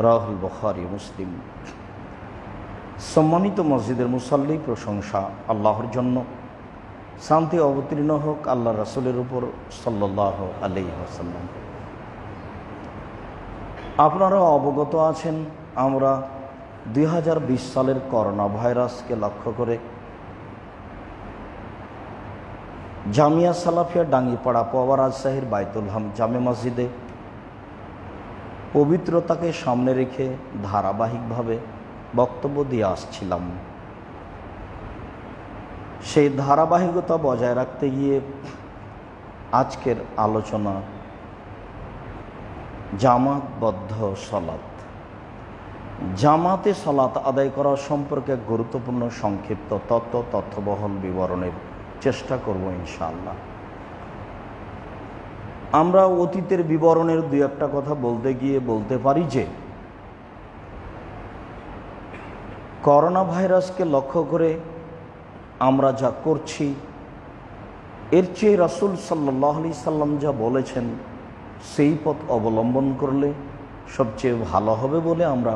রাহুল বুখারী মুসলিম। সম্মানিত মসজিদের মুসাল্লি, প্রশংসা আল্লাহর জন্য, শান্তি অবতীর্ণ হোক আল্লাহ রাসূলের উপর সাল্লাল্লাহু আলাইহি ওয়াসাল্লাম। আপনারা অবগত আছেন, আমরা 2020 সালের করোনা ভাইরাসকে লক্ষ্য করে জামিয়া সালাফিয়া ডাঙ্গিপাড়া পোয়া রাজশাহীর বাইতুল হাম জামে মসজিদে পবিত্রতাকে সামনে রেখে ধারাবাহিকভাবে বক্তব্য দিয়ে আসছিলাম। সেই ধারাবাহিকতা বজায় রাখতে গিয়ে আজকের আলোচনা জামাতবদ্ধ সলাত, জামাতে সলাত আদায় করা সম্পর্কে গুরুত্বপূর্ণ সংক্ষিপ্ত তথ্যবহল বিবরণের চেষ্টা করব ইনশাআল্লাহ। আমরা অতীতের বিবরণের দুই একটা কথা বলতে গিয়ে বলতে পারি যে করোনা ভাইরাসকে লক্ষ্য করে আমরা যা করছি এর চেয়ে রাসূল সাল্লাল্লাহু আলাইহি সাল্লাম যা বলেছেন সেই পথ অবলম্বন করলে সবচেয়ে ভালো হবে বলে আমরা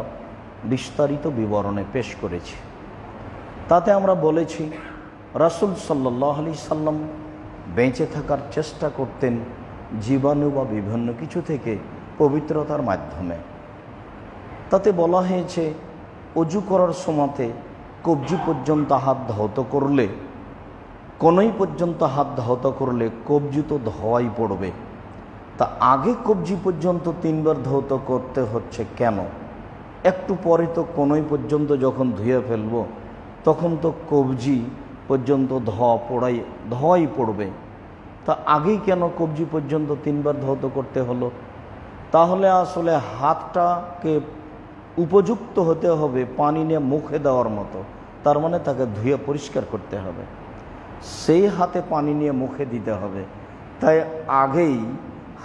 বিস্তারিত বিবরণে পেশ করেছি। তাতে আমরা বলেছি রাসূল সাল্লাল্লাহু আলাইহি সাল্লাম বেঁচে থাকার চেষ্টা করতেন জীবাণু বা বিভিন্ন কিছু থেকে পবিত্রতার মাধ্যমে। তাতে বলা হয়েছে অজু করার সময়তে কবজি পর্যন্ত হাত ধৌত করলে, কোনই পর্যন্ত হাত ধৌত করলে কবজি তো ধোয়াই পড়বে, তা আগে কবজি পর্যন্ত 3 বার ধৌত করতে হচ্ছে কেন? একটু পরে তো কোনই পর্যন্ত যখন ধুয়ে ফেলব তখন তো কবজি পর্যন্ত ধোয়াই পড়বে, তা আগেই কেন কবজি পর্যন্ত 3 বার ধৌত করতে হলো? তাহলে আসলে হাতটাকে উপযুক্ত হতে হবে পানি নিয়ে মুখে দেওয়ার মতো, তার মানে তাকে ধুয়ে পরিষ্কার করতে হবে, সেই হাতে পানি নিয়ে মুখে দিতে হবে। তাই আগেই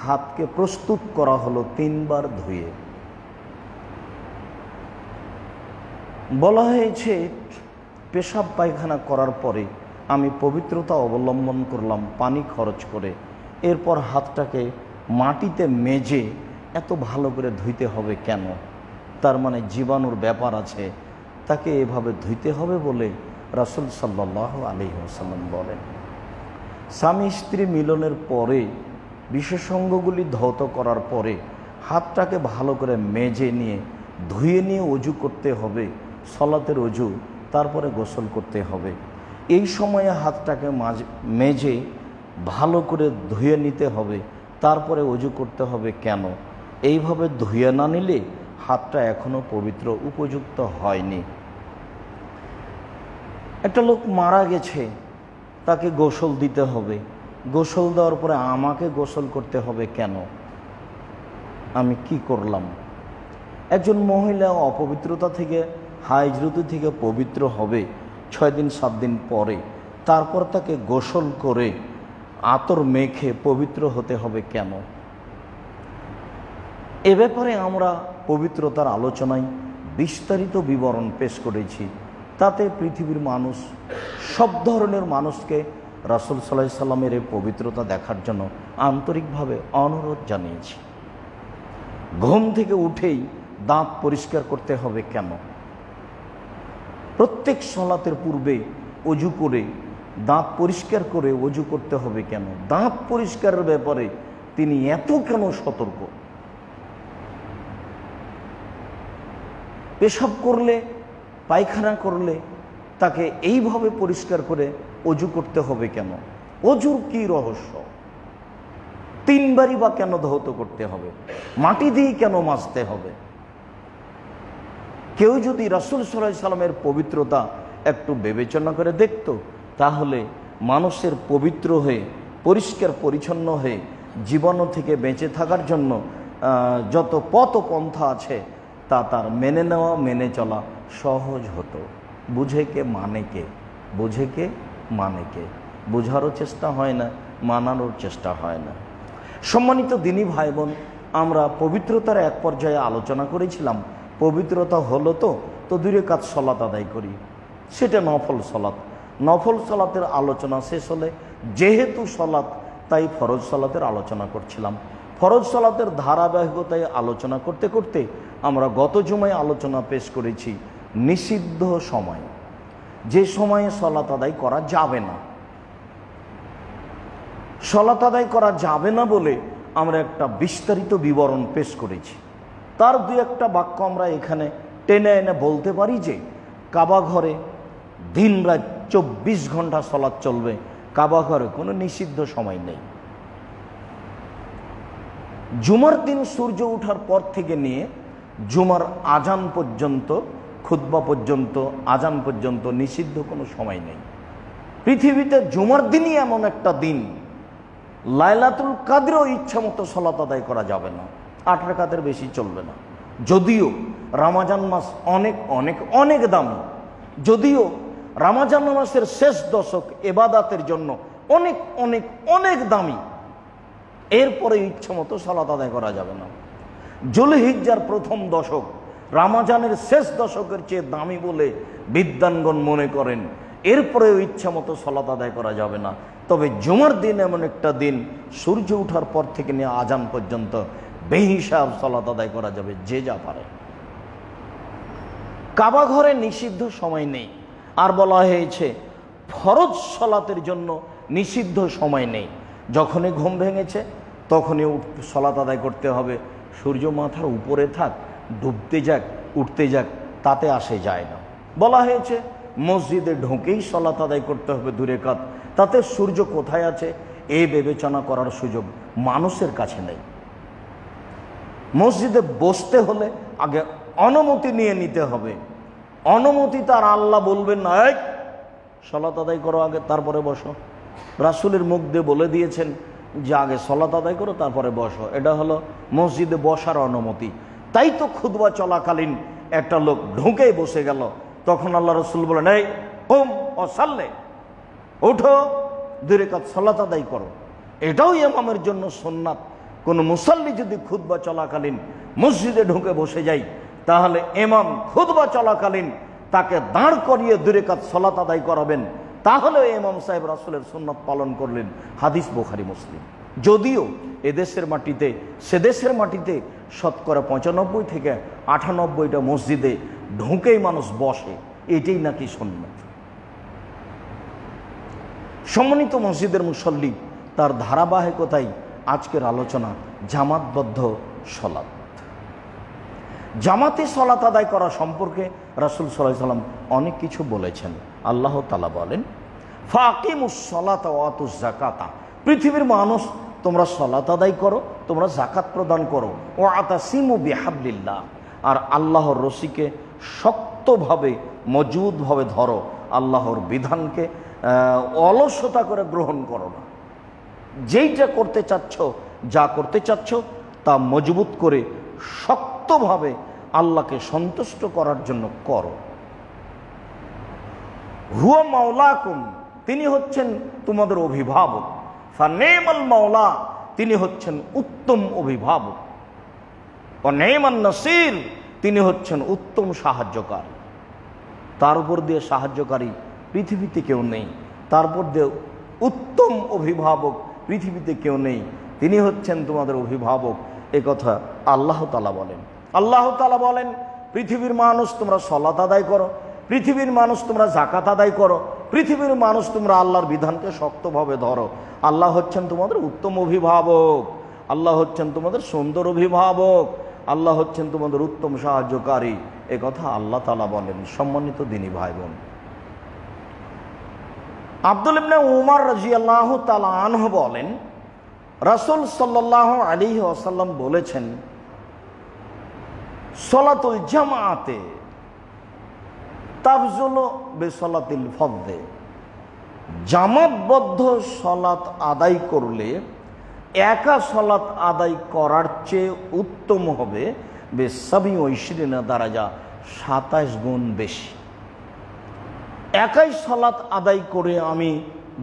হাতকে প্রস্তুত করা হলো 3 বার ধুয়ে। বলা হয়েছে পেশাব পায়খানা করার পরে আমি পবিত্রতা অবলম্বন করলাম পানি খরচ করে, এরপর হাতটাকে মাটিতে মেজে এত ভালো করে ধুইতে হবে কেন? তার মানে জীবাণুর ব্যাপার আছে, তাকে এভাবে ধুইতে হবে বলে রাসূল সাল্লাল্লাহু আলাইহি ওয়াসাল্লাম বলেন। স্বামী স্ত্রী মিলনের পরে বিশেষাঙ্গগুলি ধৌত করার পরে হাতটাকে ভালো করে মেজে নিয়ে ধুয়ে নিয়ে অজু করতে হবে, সলাতের অজু, তারপরে গোসল করতে হবে। এই সময়ে হাতটাকে মেজে ভালো করে ধুয়ে নিতে হবে, তারপরে অজু করতে হবে কেন? এইভাবে ধুয়ে না নিলে হাতটা এখনো পবিত্র উপযুক্ত হয়নি। একটা লোক মারা গেছে, তাকে গোসল দিতে হবে, গোসল দেওয়ার পরে আমাকে গোসল করতে হবে কেন? আমি কি করলাম? একজন মহিলা অপবিত্রতা থেকে হাইজ ঋতু থেকে পবিত্র হবে 6 দিন 7 দিন পরে, তারপর তাকে গোসল করে আতর মেখে পবিত্র হতে হবে কেন? এ ব্যাপারে আমরা পবিত্রতার আলোচনায় বিস্তারিত বিবরণ পেশ করেছি। তাতে পৃথিবীর মানুষ, সব ধরনের মানুষকে রাসূল সাল্লাল্লাহু আলাইহি সাল্লামের এই পবিত্রতা দেখার জন্য আন্তরিকভাবে অনুরোধ জানিয়েছি। ঘুম থেকে উঠেই দাঁত পরিষ্কার করতে হবে কেন? প্রত্যেক সালাতের পূর্বে অজু করে দাঁত পরিষ্কার করে অজু করতে হবে কেন? দাঁত পরিষ্কারের ব্যাপারে তিনি এত কেন সতর্ক? পেশাব করলে, পায়খানা করলে তাকে এইভাবে পরিষ্কার করে অজু করতে হবে কেন? অজুর কি রহস্য? 3 বারই বা কেন ধৌত করতে হবে? মাটি দিয়ে কেন মাজতে হবে? কেউ যদি রাসূল সাল্লাল্লাহু আলাইহি সাল্লামের পবিত্রতা একটু বিবেচনা করে দেখত, তাহলে মানুষের পবিত্র হয়ে পরিষ্কার পরিচ্ছন্ন হয়ে জীবাণু থেকে বেঁচে থাকার জন্য যত পথ পন্থা আছে তা তার মেনে নেওয়া, মেনে চলা সহজ হতো। বুঝে কে মানে কে, বুঝে কে মানে কে, বোঝারও চেষ্টা হয় না, মানানোর চেষ্টা হয় না। সম্মানিত দিনী ভাই বোন, আমরা পবিত্রতার এক পর্যায়ে আলোচনা করেছিলাম পবিত্রতা হলো তো 2 রাকাত সলাত আদায় করি, সেটা নফল সলাত। নফল সলাতের আলোচনা শেষ হলে যেহেতু সলাত, তাই ফরজ সলাতের আলোচনা করছিলাম। ফরজ সালাতের ধারাবাহিকতায় আলোচনা করতে করতে আমরা গত জুমায় আলোচনা পেশ করেছি নিষিদ্ধ সময়, যে সময়ে সালাত আদায় করা যাবে না। সালাত আদায় করা যাবে না বলে আমরা একটা বিস্তারিত বিবরণ পেশ করেছি। তার দুই একটা বাক্য আমরা এখানে টেনে এনে বলতে পারি যে কাবা ঘরে দিন রাত 24 ঘন্টা সালাত চলবে, কাবা ঘরে কোনো নিষিদ্ধ সময় নেই। জুমার দিন সূর্য ওঠার পর থেকে নিয়ে জুমার আজান পর্যন্ত, খুতবা পর্যন্ত, আজান পর্যন্ত নিষিদ্ধ কোনো সময় নেই। পৃথিবীতে জুমার দিনই এমন একটা দিন, লাইলাতুল কাদরেও ইচ্ছা মতো সালাত আদায় করা যাবে না, 8 রাকাতের বেশি চলবে না। যদিও রমজান মাস অনেক অনেক অনেক দামি, যদিও রমজান মাসের শেষ দশক ইবাদতের জন্য অনেক অনেক অনেক দামি, এরপরে ইচ্ছা মতো সালাত আদায় করা যাবে না। জুলহিজ্জার প্রথম দশক রমজানের শেষ দশকের চেয়ে দামি বলে বিদ্বানগণ মনে করেন, এরপরেও ইচ্ছা মতো সালাত আদায় করা যাবে না। তবে জুমার দিন এমন একটা দিন, সূর্য ওঠার পর থেকে নিয়ে আজান পর্যন্ত বেহিসাব সালাত আদায় করা যাবে, যে যা পারে। কাবা ঘরে নিষিদ্ধ সময় নেই। আর বলা হয়েছে ফরজ সালাতের জন্য নিষিদ্ধ সময় নেই। যখনই ঘুম ভেঙেছে তখনই সালাত আদায় করতে হবে। সূর্য মাথার উপরে থাক, ডুবতে যাক, উঠতে যাক, তাতে আসে যায় না। বলা হয়েছে মসজিদে ঢুকেই সালাত আদায় করতে হবে 2 রাকাত, তাতে সূর্য কোথায় আছে এই বিবেচনা করার সুযোগ মানুষের কাছে নেই। মসজিদে বসতে হলে আগে অনুমতি নিয়ে নিতে হবে। অনুমতি তার আল্লাহ বলবেন না, এই সালাত আদায় করো আগে তারপরে বসো। রাসূলের মুখ দিয়ে বলে দিয়েছেন যে আগে সালাত আদায় করো তারপরে বসো। এটা হলো মসজিদে বসার অনুমতি। তাই তো খুতবা চলাকালীন একটা লোক ঢুকেই বসে গেল, তখন আল্লাহ রাসূল বলেন, এই কুম ও সাল্লে, ওঠো 2 রাকাত সালাত আদায় করো। এটাও ইমামের জন্য সুন্নাত। কোন মুসাল্লি যদি খুতবা চলাকালীন মসজিদে ঢুকে বসে যায়, তাহলে ইমাম খুতবা চলাকালীন তাকে দাঁড় করিয়ে 2 রাকাত সালাত আদায় করাবেন, তাহলে ইমাম সাহেব রাসূলের সুন্নাত পালন করলেন। হাদিস বুখারী মুসলিম। যদিও এদেশের মাটিতে সেদেশের মাটিতে শতকরা 95 থেকে 98টা মসজিদে ঢুকেই মানুষ বসে, এটাই নাকি সুন্নাত। সম্মানিত মসজিদের মুসল্লি, তার ধারাবাহিকতায় আজকের আলোচনা জামাতবদ্ধ সালাত। জামাতে সালাত আদায় করা সম্পর্কে রাসূল সাল্লাল্লাহু আলাইহি ওয়াসাল্লাম অনেক কিছু বলেছেন। আল্লাহ তাআলা বলেন, ফাকিমুস সালাতা ওয়া আতুজ যাকাতা, পৃথিবীর মানুষ তোমরা সালাত আদায় করো, তোমরা যাকাত প্রদান করো। ওয়া আতাসিমু বিহাবলিল্লাহ, আর আল্লাহর রশিকে শক্তভাবে মজবুতভাবে ধরো। আল্লাহর বিধানকে অলসতা করে গ্রহণ করো না। যেইটা করতে চাচ্ছ, যা করতে চাচ্ছ তা মজবুত করে শক্তভাবে আল্লাহকে সন্তুষ্ট করার জন্য করো। হুয়া মাওলাকুম, তিনি হচ্ছেন তোমাদের অভিভাবক। ফানিমাল মাওলা, তিনি হচ্ছেন উত্তম অভিভাবক। ও নিমান নাসির, তিনি হচ্ছেন উত্তম সাহায্যকারী। তার উপর দিয়ে সাহায্যকারী পৃথিবীতে কেউ নেই, তারপর দিয়ে উত্তম অভিভাবক পৃথিবীতে কেউ নেই। তিনি হচ্ছেন তোমাদের অভিভাবক, এ কথা আল্লাহ তাআলা বলেন। আল্লাহ তাআলা বলেন, পৃথিবীর মানুষ তোমরা সালাত আদায় করো, পৃথিবীর মানুষ তোমরা যাকাত আদায় করো, পৃথিবীর মানুষ তোমরা আল্লাহর বিধানকে শক্তভাবে ধরো। আল্লাহ হচ্ছেন তোমাদের উত্তম অভিভাবক, আল্লাহ হচ্ছেন তোমাদের সুন্দর অভিভাবক, আল্লাহ হচ্ছেন তোমাদের উত্তম সাহায্যকারী, এ কথা আল্লাহ তাআলা বলেন। সম্মানিত দিনী ভাই বোন, আব্দুল ইবনে উমর রাদিয়াল্লাহু তাআলা আনহু বলেন, রাসূল সাল্লাল্লাহু আলাইহি ওয়াসাল্লাম বলেছেন, সালাতুল জামাআতে তাফজুলু বিসালাতিল ফরদে, জামাতবদ্ধ সালাত আদায় করলে একা সালাত আদায় করার চেয়ে উত্তম হবে বে27 দারাজা, 27 গুণ বেশি। একাই সালাত আদায় করে আমি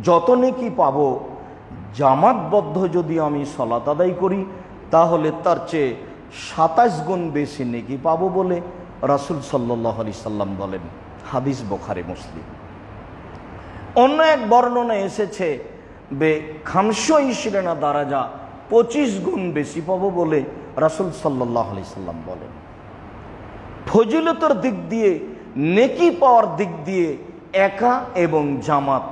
যত নেকি পাবো, জামাতবদ্ধ যদি আমি সালাত আদায় করি তাহলে তার চেয়ে 27 গুণ বেশি নেকি পাবো বলে রাসূল সাল্লাল্লাহু আলাইহি সাল্লাম বলেন। হাদিস বুখারী মুসলিম। অন্য এক বর্ণনা এসেছে বে 25 দারাজা, 25 গুণ বেশি পাবো বলে রাসূল সাল্লাল্লাহু আলাইহি সাল্লাম বলেন। ফজিলতের দিক দিয়ে, নেকি পাওয়ার দিক দিয়ে একা এবং জামাত,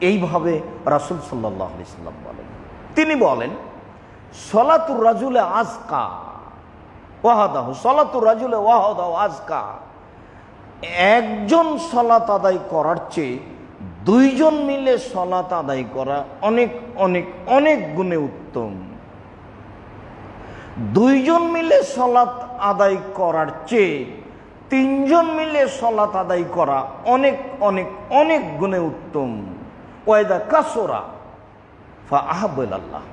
এইভাবে রাসূল সাল্লাল্লাহু আলাইহি সাল্লাম বলেন। তিনি বলেন সলাতুর রাজুলে আজকা ওয়াহাদাহু, সলাতুর রাজুলে ওয়াহাদাহু আজকা, একজন সলাত আদায় করার চেয়ে 2 জন মিলে সলাত আদায় করা অনেক অনেক অনেক গুণে উত্তম। 2 জন মিলে সলাত আদায় করার চেয়ে 3 জন মিলে সলাত আদায় করা অনেক অনেক অনেক গুণে উত্তম। ওয়াইদা কাসরা ফা আহাব্বুল আল্লাহ,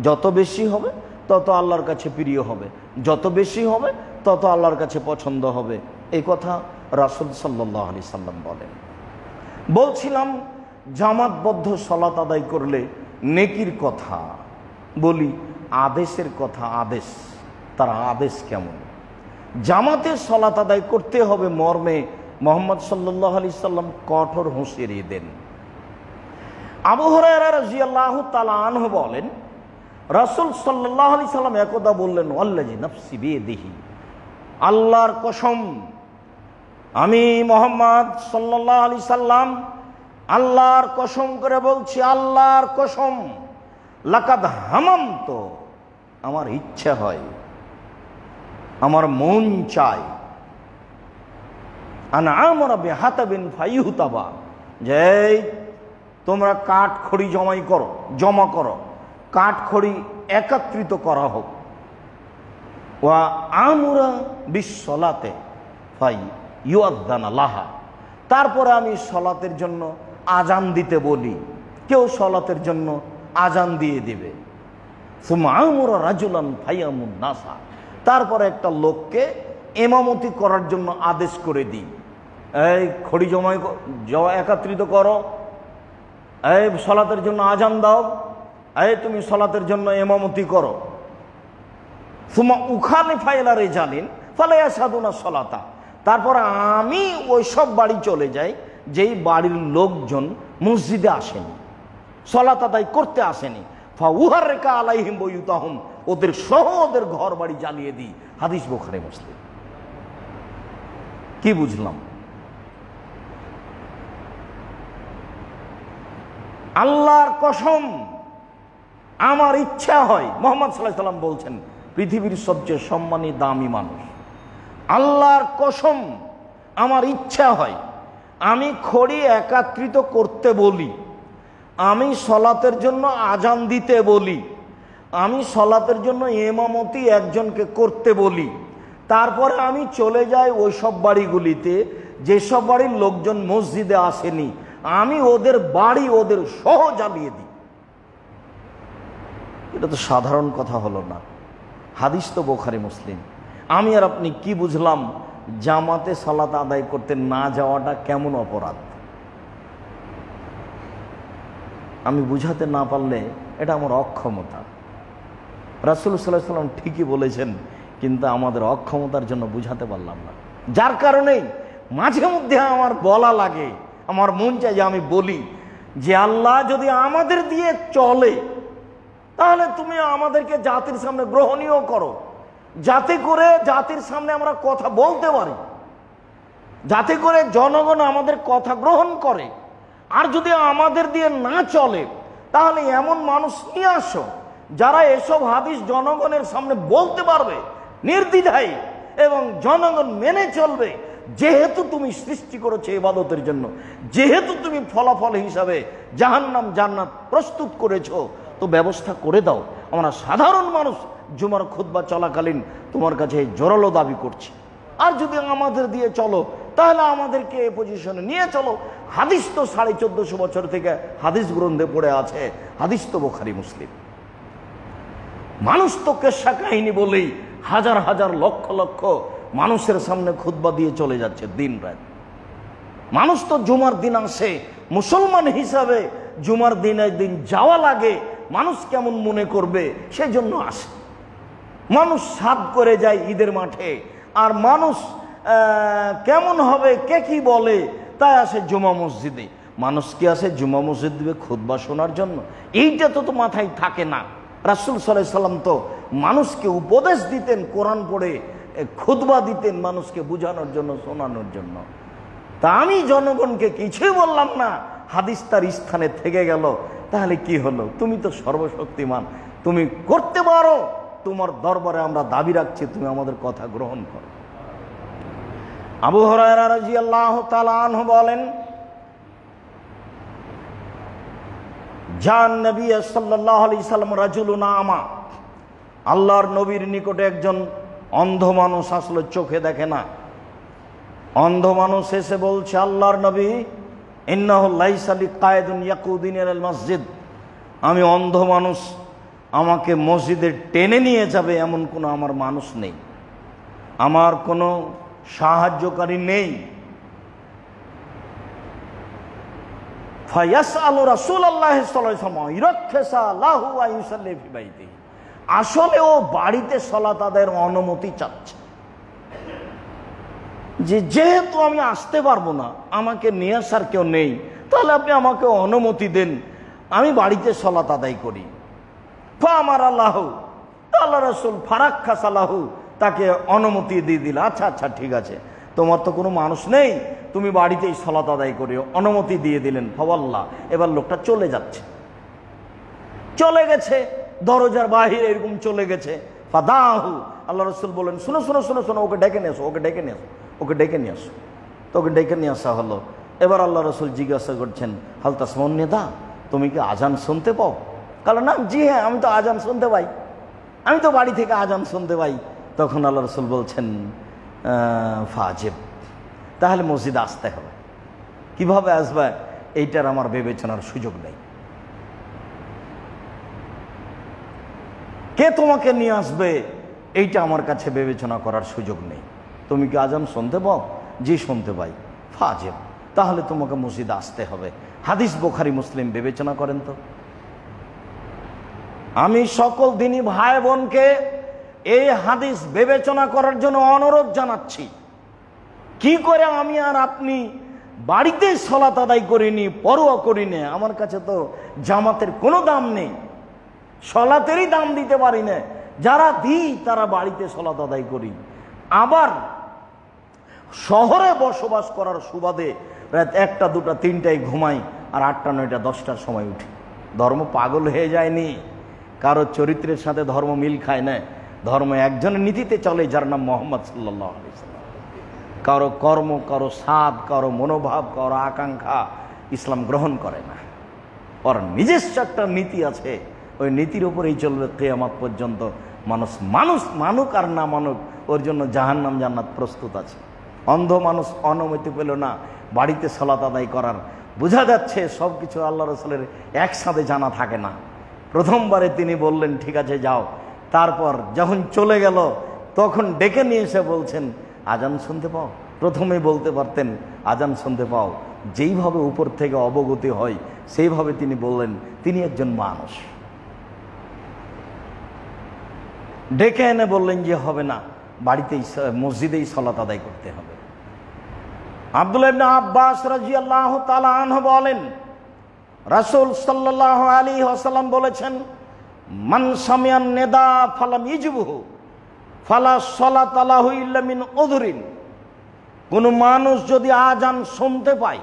যত বেশি হবে তত আল্লাহর কাছে প্রিয় হবে, যত বেশি হবে তত আল্লাহর কাছে পছন্দ হবে। এই কথা রাসূল সাল্লাল্লাহু আলাইহি সাল্লাম বলেন। বলছিলাম জামাতবদ্ধ সলাত আদায় করলে নেকির কথা, বলি আদেশের কথা। আদেশ, তার আদেশ কেমন? জামাতে সলাত আদায় করতে হবে মর্মে মুহাম্মদ সাল্লাল্লাহু আলাইহি সাল্লাম কঠোর হুঁশিয়ারি দেন। আবু হুরায়রা রাদিয়াল্লাহু তাআলা আনহু বলেন রাসূল সাল্লাল্লাহু আলাইহি সাল্লাম একদা বললেন, ওয়াল্লাযী নাফসি বিয়াদিহি, আল্লাহর কসম, আমি মুহাম্মদ সাল্লাল্লাহু আলাইহি সাল্লাম আল্লাহর কসম করে বলছি, আল্লাহর কসম, লাকাদ হামামতু, আমার ইচ্ছা হয়, আমার মন চায়, আনা আমরা বিহাতাবিন ফাইহুতাবা, যে তোমরা কাঠ খড়ি জমা করো, কাঠ খড়ি একত্রিত করা হোক। ওয়া আমরা বিসসালাতে ফাই ইউআযানা লাহা, তারপরে আমি সলাতের জন্য আজান দিতে বলি, কেউ সলাতের জন্য আজান দিয়ে দিবে। সুম্মা আমরা রাজুলান ফায়ামুন নাসা, তারপরে একটা লোককে ইমামতি করার জন্য আদেশ করে দিই, এই খড়ি একত্রিত করো, এই সলাতের জন্য আজান দাও, এই তুমি সলাতের জন্য ইমামতি করো। সুম্মা উখালিফা ইলা রিজালিন ফালা ইয়াশহাদুনা সলাতা, তারপর আমি ওই সব বাড়ি চলে যাই যেই বাড়ির লোকজন মসজিদে আসেনি, সলাত আদায় করতে আসেনি। ফা উহাররিকা আলাইহিম বুয়ুতাহুম, ওদের সহ ওদের ঘর বাড়ি জ্বালিয়ে দিই। হাদিস বুখারী মুসলিম। কি বুঝলাম? আল্লাহর কসম, আমার ইচ্ছা হয়, মুহাম্মদ সাল্লাল্লাহু আলাইহি সাল্লাম বলছেন পৃথিবীর সবচেয়ে সম্মানী দামি মানুষ, আল্লাহর কসম আমার ইচ্ছা হয় আমি খড়ি একত্রিত করতে বলি, আমি সলাতের জন্য আজান দিতে বলি, আমি সলাতের জন্য ইমামতি একজনকে করতে বলি, তারপরে আমি চলে যাই ওই সব বাড়িগুলিতে যেসব বাড়ির লোকজন মসজিদে আসেনি, আমি ওদের বাড়ি ওদের সহ জ্বালিয়ে দিই। এটা তো সাধারণ কথা হলো না, হাদিস তো বুখারী মুসলিম। আমি আর আপনি কি বুঝলাম জামাতে সালাত আদায় করতে না যাওয়াটা কেমন অপরাধ? আমি বুঝাতে না পারলে এটা আমার অক্ষমতা। রাসূল সাল্লাল্লাহু আলাইহি সাল্লাম ঠিকই বলেছেন, কিন্তু আমাদের অক্ষমতার জন্য বুঝাতে পারলাম না, যার কারণে মাঝে মধ্যে আমার বলা লাগে, আমার মন চায় যে আমি বলি যে আল্লাহ যদি আমাদের দিয়ে চলে তাহলে তুমি আমাদেরকে জাতির সামনে গ্রহণীয় করো, যাতে করে জাতির সামনে আমরা কথা বলতে পারি, যাতে করে জনগণ আমাদের কথা গ্রহণ করে। আর যদি আমাদের দিয়ে না চলে তাহলে এমন মানুষ নিয়ে আসো যারা এসব হাদিস জনগণের সামনে বলতে পারবে নির্দ্বিধায় এবং জনগণ মেনে চলবে। যেহেতু তুমি সৃষ্টি করেছো ইবাদতের জন্য, যেহেতু তুমি ফলাফল হিসাবে জাহান্নাম জান্নাত প্রস্তুত করেছো, তো ব্যবস্থা করে দাও। আমরা সাধারণ মানুষ জুমার খুতবা চলাকালীন তোমার কাছে জোরালো দাবি করছি, আর যদি আমাদের দিয়ে চলো তাহলে আমাদেরকে এই পজিশনে নিয়ে চলো। হাদিস তো 1450 বছর থেকে হাদিস গ্রন্থে পড়ে আছে, হাদিস তো বুখারী মুসলিম। মানুষ তো কেসা কাহিনী বলেই হাজার হাজার লক্ষ লক্ষ মানুষের সামনে খুতবা দিয়ে চলে যাচ্ছে দিন রাত। মানুষ তো জুমার দিন আসে, মুসলমান হিসাবে জুমার দিন যাওয়া লাগে, মানুষ কেমন মনে করবে সেজন্য আসে। মানুষ সাদ করে যায় ঈদের মাঠে, আর মানুষ কেমন হবে কে কি বলে তাই আসে জুমা মসজিদে। মানুষ কি আসে জুমা মসজিদে খুতবা শোনার জন্য? এইটা তো মাথায় থাকে না। রাসূল সাল্লাল্লাহু আলাইহি সাল্লাম তো মানুষকে উপদেশ দিতেন, কোরআন পড়ে খুতবা দিতেন মানুষকে বোঝানোর জন্য, শোনানোর জন্য। তা আমি জনগণকে কিছুই বললাম না, হাদিস তার স্থানে থেকে গেল, তাহলে কি হলো? তুমি তো সর্বশক্তিমান, তুমি করতে পারো, তোমার দরবারে আমরা দাবি রাখছি, তুমি আমাদের কথা গ্রহণ করো। আবু হুরায়রা রাদিয়াল্লাহু তাআলা আনহু বলেন, জান নবী সাল্লাল্লাহু আলাইহি সাল্লাম রাজুলুন আমা, আল্লাহর নবীর নিকটে একজন অন্ধ মানুষ আসলে, চোখে দেখে না। অন্ধ মানুষ এসে বলছে, আল্লাহর নবী, ইন্নাহু লাইসা লিকায়েদুন ইয়াকুদিনি ইলাল মসজিদ, আমি অন্ধ মানুষ, আমাকে মসজিদে টেনে নিয়ে যাবে এমন কোনো আমার মানুষ নেই, আমার কোনো সাহায্যকারী নেই। ফায়াসআলু রাসূলুল্লাহ সাল্লাল্লাহু আলাইহি ওয়াসাল্লাম ইরাক্ষিসা লাহু ওয়া ইউসাল্লি ফি বাইতিহি, আসলে ও বাড়িতে সালাত আদায়ের অনুমতি চাচ্ছে, যেহেতু আমি আসতে পারবো না, আমাকে নিয়ে আসার কেউ নেই, তাহলে আপনি আমাকে অনুমতি দেন, আমি বাড়িতে সালাত আদায় করি। ফামার আল্লাহ, আল্লাহ রাসূল ফারাক্কাসা লাহু, তাকে অনুমতি দিয়ে দিল। আচ্ছা আচ্ছা ঠিক আছে, তোমার তো কোনো মানুষ নেই, তুমি বাড়িতেই সালাত আদায় করিও, অনুমতি দিয়ে দিলেন। ফাওয়াল্লাহ, এবার লোকটা চলে যাচ্ছে, চলে গেছে, দরজার বাহিরে এরকম চলে গেছে। ফাদাহু, আল্লাহ রাসূল বলেন, শোনো শোনো শোনো শোনো, ওকে ডেকে নিয়ে আসো, ওকে ডেকে নিয়ে আসো, ওকে ডেকে নিয়ে আসো। তো ওকে ডেকে নিয়ে আসা হলো। এবার আল্লাহ রাসূল জিজ্ঞাসা করছেন, হাল তাসমাউন নিদা, তুমি কি আজান শুনতে পাও? কারণ না, জি হ্যাঁ, আমি তো আজান শুনতে পাই, আমি তো বাড়ি থেকে আজান শুনতে পাই। তখন আল্লাহ রাসূল বলছেন, ফাজিব, তাহলে মসজিদে আসতে হবে। কিভাবে আসবে এইটার আমার বিবেচনার সুযোগ নেই, কে তোমাকে নিয়ে আসবে এইটা আমার কাছে বিবেচনা করার সুযোগ নেই। তুমি কি আজান শুনতে পাও? জি শুনতে পাই। ফাজিব, তাহলে তোমাকে মসজিদে আসতে হবে। হাদিস বুখারী মুসলিম, বিবেচনা করেন তো। আমি সকল দিনী ভাই বোনকে এই হাদিস বিবেচনা করার জন্য অনুরোধ জানাচ্ছি। কি করে আমি আর আপনি বাড়িতে সালাত আদায় করিনি, পরোয়া করিনি? আমার কাছে তো জামাতের কোনো দাম নেই, সালাতেরই দাম দিতে পারি না, যারা দিই তারা বাড়িতে সালাত আদায় করি। আবার শহরে বসবাস করার সুবাদে রাত 1টা 2টা 3টায় ঘুমাই, আর 8টা 9টা 10টার সময় উঠি। ধর্ম পাগল হয়ে যায়নি, কারো চরিত্রের সাথে ধর্ম মিল খায় না। ধর্ম একজনের নীতিতে চলে, যার নাম মুহাম্মদ সাল্লাল্লাহু আলাইহি ওয়াসাল্লাম। কারো কর্ম, কারো স্বাদ, কারো মনোভাব, কারো আকাঙ্ক্ষা ইসলাম গ্রহণ করে না। ওর নিজস্ব একটা নীতি আছে, ওই নীতির উপরেই চলবে কিয়ামত পর্যন্ত। মানুষ মানুষ মানুক আর না মানুক, ওর জন্য জাহান্নাম জান্নাত প্রস্তুত আছে। অন্ধ মানুষ অনুমতি পেল না বাড়িতে সালাত আদায় করার। বোঝা যাচ্ছে সব কিছু আল্লাহ রাসূলের একসাথে জানা থাকে না। প্রথমবারে তিনি বললেন ঠিক আছে যাও, তারপর যখন চলে গেল তখন ডেকে নিয়ে এসে বলছেন, আজান শুনতে পাও? প্রথমেই বলতে পারতেন আজান শুনতে পাও, যেইভাবে উপর থেকে অবগতি হয় সেইভাবে তিনি বললেন তিনি একজন মানুষ। ডেকে এনে বললেন যে হবে না, বাড়িতেই মসজিদেই সালাত আদায় করতে হবে। আব্দুল্লাহ ইবনে আব্বাস রাদিয়াল্লাহু তাআলা আনহু বলেন, রাসূল সাল্লাল্লাহু আলাইহি ওয়াসাল্লাম বলেছেন, মান সামিয়ান নিদা ফালাম ইজবুহু ফালা সালাতা লাহু ইল্লা মিন উযরিন। কোন মানুষ যদি আজান শুনতে পায়,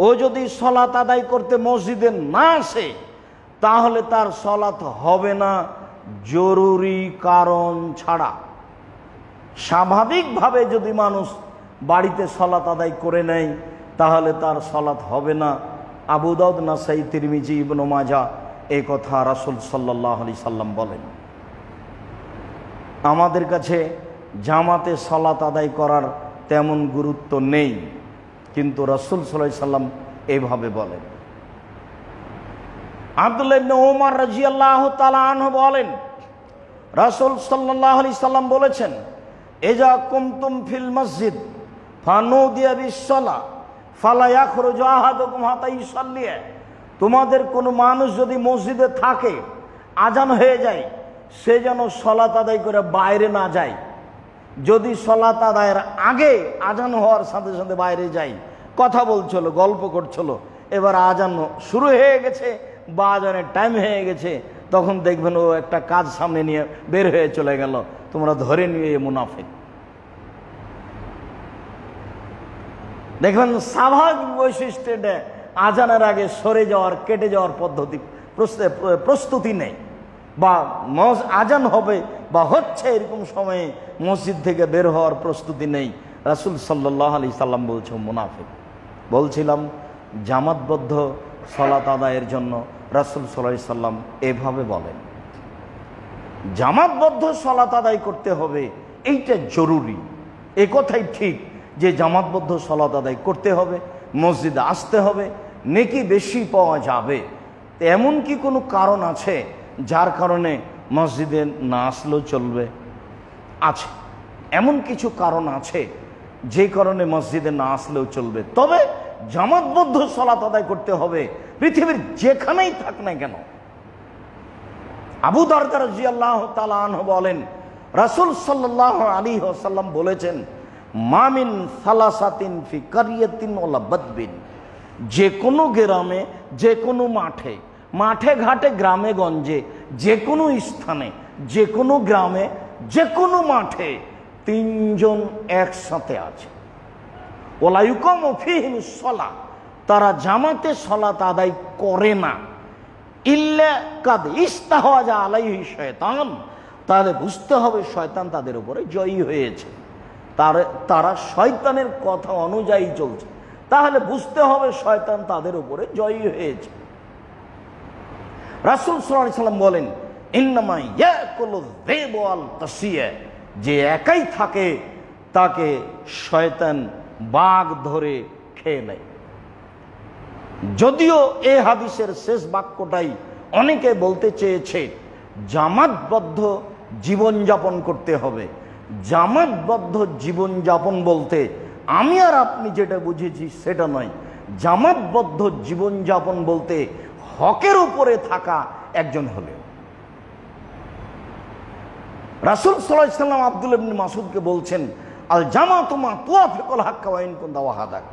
ও যদি সালাত আদায় করতে মসজিদে না আসে, তাহলে তার সালাত হবে না জরুরি কারণ ছাড়া। স্বাভাবিকভাবে যদি মানুষ বাড়িতে সালাত আদায় করে নেয় তাহলে তার সালাত হবে না। আবু দাউদ, নাসাই, তিরমিজি, ইবনে মাজাহ এই কথা রাসূল সাল্লাল্লাহু আলাইহি সাল্লাম বলেন। আমাদের কাছে জামাতে সালাত আদায় করার তেমন গুরুত্ব নেই, কিন্তু রাসূল সাল্লাল্লাহু আলাইহি সাল্লাম এইভাবে বলেন। আব্দুল্লাহ ইবনে ওমর রাদিয়াল্লাহু তাআলা আনহু বলেন, রাসূল সাল্লাল্লাহু আলাইহি সাল্লাম বলেছেন, ইজা কুমতুম ফিল মসজিদ ফানুদিয়া বিসসালাহ ফালা ইয়াখরুজু আহাদুকুম হাত্তা ইউসাল্লি। তোমাদের কোনো মানুষ যদি মসজিদে থাকে, আজান হয়ে যায়, সে যেন সালাত আদায় করে বাইরে না যায়। যদি সালাত আদায়ের আগে আজান হওয়ার সাথে সাথে বাইরে যায়, কথা বলছিল, গল্প করছিল, এবার আজান শুরু হয়ে গেছে বা আজানের টাইম হয়ে গেছে, তখন দেখবেন ও একটা কাজ সামনে নিয়ে বের হয়ে চলে গেল, তোমরা ধরে নিয়ে মুনাফিক। দেখবেন স্বাভাবিক বৈশিষ্ট্যে আজানের আগে সরে যাওয়ার, কেটে যাওয়ার পদ্ধতি প্রস্তুতি নেই, বা আজান হবে বা হচ্ছে এরকম সময়ে মসজিদ থেকে বের হওয়ার প্রস্তুতি নেই। রাসূল সাল্লাল্লাহু আলাইহি সাল্লাম বলছে মুনাফিক। বলছিলাম জামাতবদ্ধ সালাত আদায়ের জন্য রাসূল সাল্লাল্লাহু আলাইহি সাল্লাম এভাবে বলেন, জামাতবদ্ধ সালাত আদায় করতে হবে, এইটা জরুরি। এ কথাই ঠিক যে জামাতবদ্ধ সালাত আদায় করতে হবে, মসজিদে আসতে হবে, নেকি বেশি পাওয়া যাবে। এমন কি কোনো কারণ আছে যার কারণে মসজিদে না আসলেও চলবে? আছে, এমন কিছু কারণ আছে যে কারণে মসজিদে না আসলেও চলবে, তবে জামাতবদ্ধ সালাত আদায় করতে হবে পৃথিবীর যেখানেই থাক না কেন। আবু দারদা রাদিয়াল্লাহু তাআলা আনহু বলেন, রাসূল সাল্লাল্লাহু আলাইহি ওয়াসাল্লাম বলেছেন, মা মিন সালাসাতিন ফি কারিয়াতিন ওয়ালা বাদবিন, যে কোনো গ্রামে, যে কোনো মাঠে, মাঠে ঘাটে, গ্রামে গঞ্জে, যে কোনো স্থানে, যে কোনো গ্রামে, যে কোনো মাঠে তিনজন একসাথে আছে, ওয়ালা ইউকামু ফীহিস সালাহ, তারা জামাতে সালাত আদায় করে না, ইল্লা কাদ ইস্তাহওয়াজা আলাইহি শয়তান, তাহলে বুঝতে হবে শয়তান তাদের উপরে জয়ী হয়েছে, তারা শয়তানের কথা অনুযায়ী চলছে, তাহলে বুঝতে হবে শয়তান তাদের উপরে জয়ী হয়েছে। রাসূল সাল্লাল্লাহু আলাইহি সাল্লাম বলেন, ইন্নামা ইয়াকুলু যিবু ওয়াল তাসিয়া, যে একাই থাকে তাকে শয়তান বাঘ ধরে খেয়ে নেয়। যদিও এই হাদিসের শেষ বাক্যটাই অনেকে বলতে চেয়েছে জামাতবদ্ধ জীবনযাপন করতে হবে। জামাতবদ্ধ জীবনযাপন বলতে আমি আর আপনি যেটা বুঝেছি সেটা নয়। জামাতবদ্ধ জীবনযাপন বলতে হকের উপরে থাকা একজন হলে। রাসূল সাল্লাল্লাহু আলাইহি ওয়াসাল্লাম আব্দুল্লাহ ইবনে মাসউদকে বলছেন, আল জামাতু মা তুওয়াফিকুল হাক্কা ওয়া ইন কুনতা ওয়াহাদাক,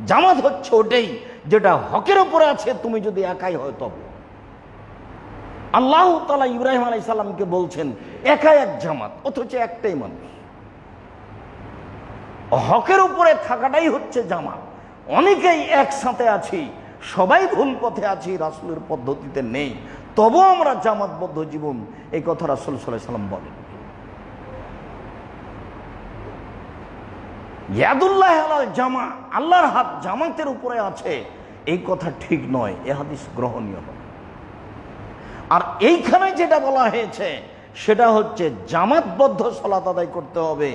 জামাত হচ্ছে ওটাই যেটা হকের উপরে আছে, তুমি যদি একাই হয় তবে। আল্লাহ তাআলা ইব্রাহিম আলাইহিস সালামকে বলছেন একাই এক জামাত, অথচ একটাই মানুষ। হকের উপরে থাকাটাই হচ্ছে জামাত। অনেকেই একসাথে আছি, সবাই ভুল পথে আছি, রাসূলের পদ্ধতিতে নেই, তবুও আমরা জামাতবদ্ধ জীবন, এই কথা রাসূল সাল্লাল্লাহু আলাইহি সাল্লাম বলেন। ইয়াদুল্লাহি আলাল জামা, আল্লাহর হাত জামাতের উপরে আছে, এই কথা ঠিক নয়, এ হাদিস গ্রহণীয় নয়। আর এইখানে যেটা বলা হয়েছে সেটা হচ্ছে জামাতবদ্ধ সালাত আদায় করতে হবে,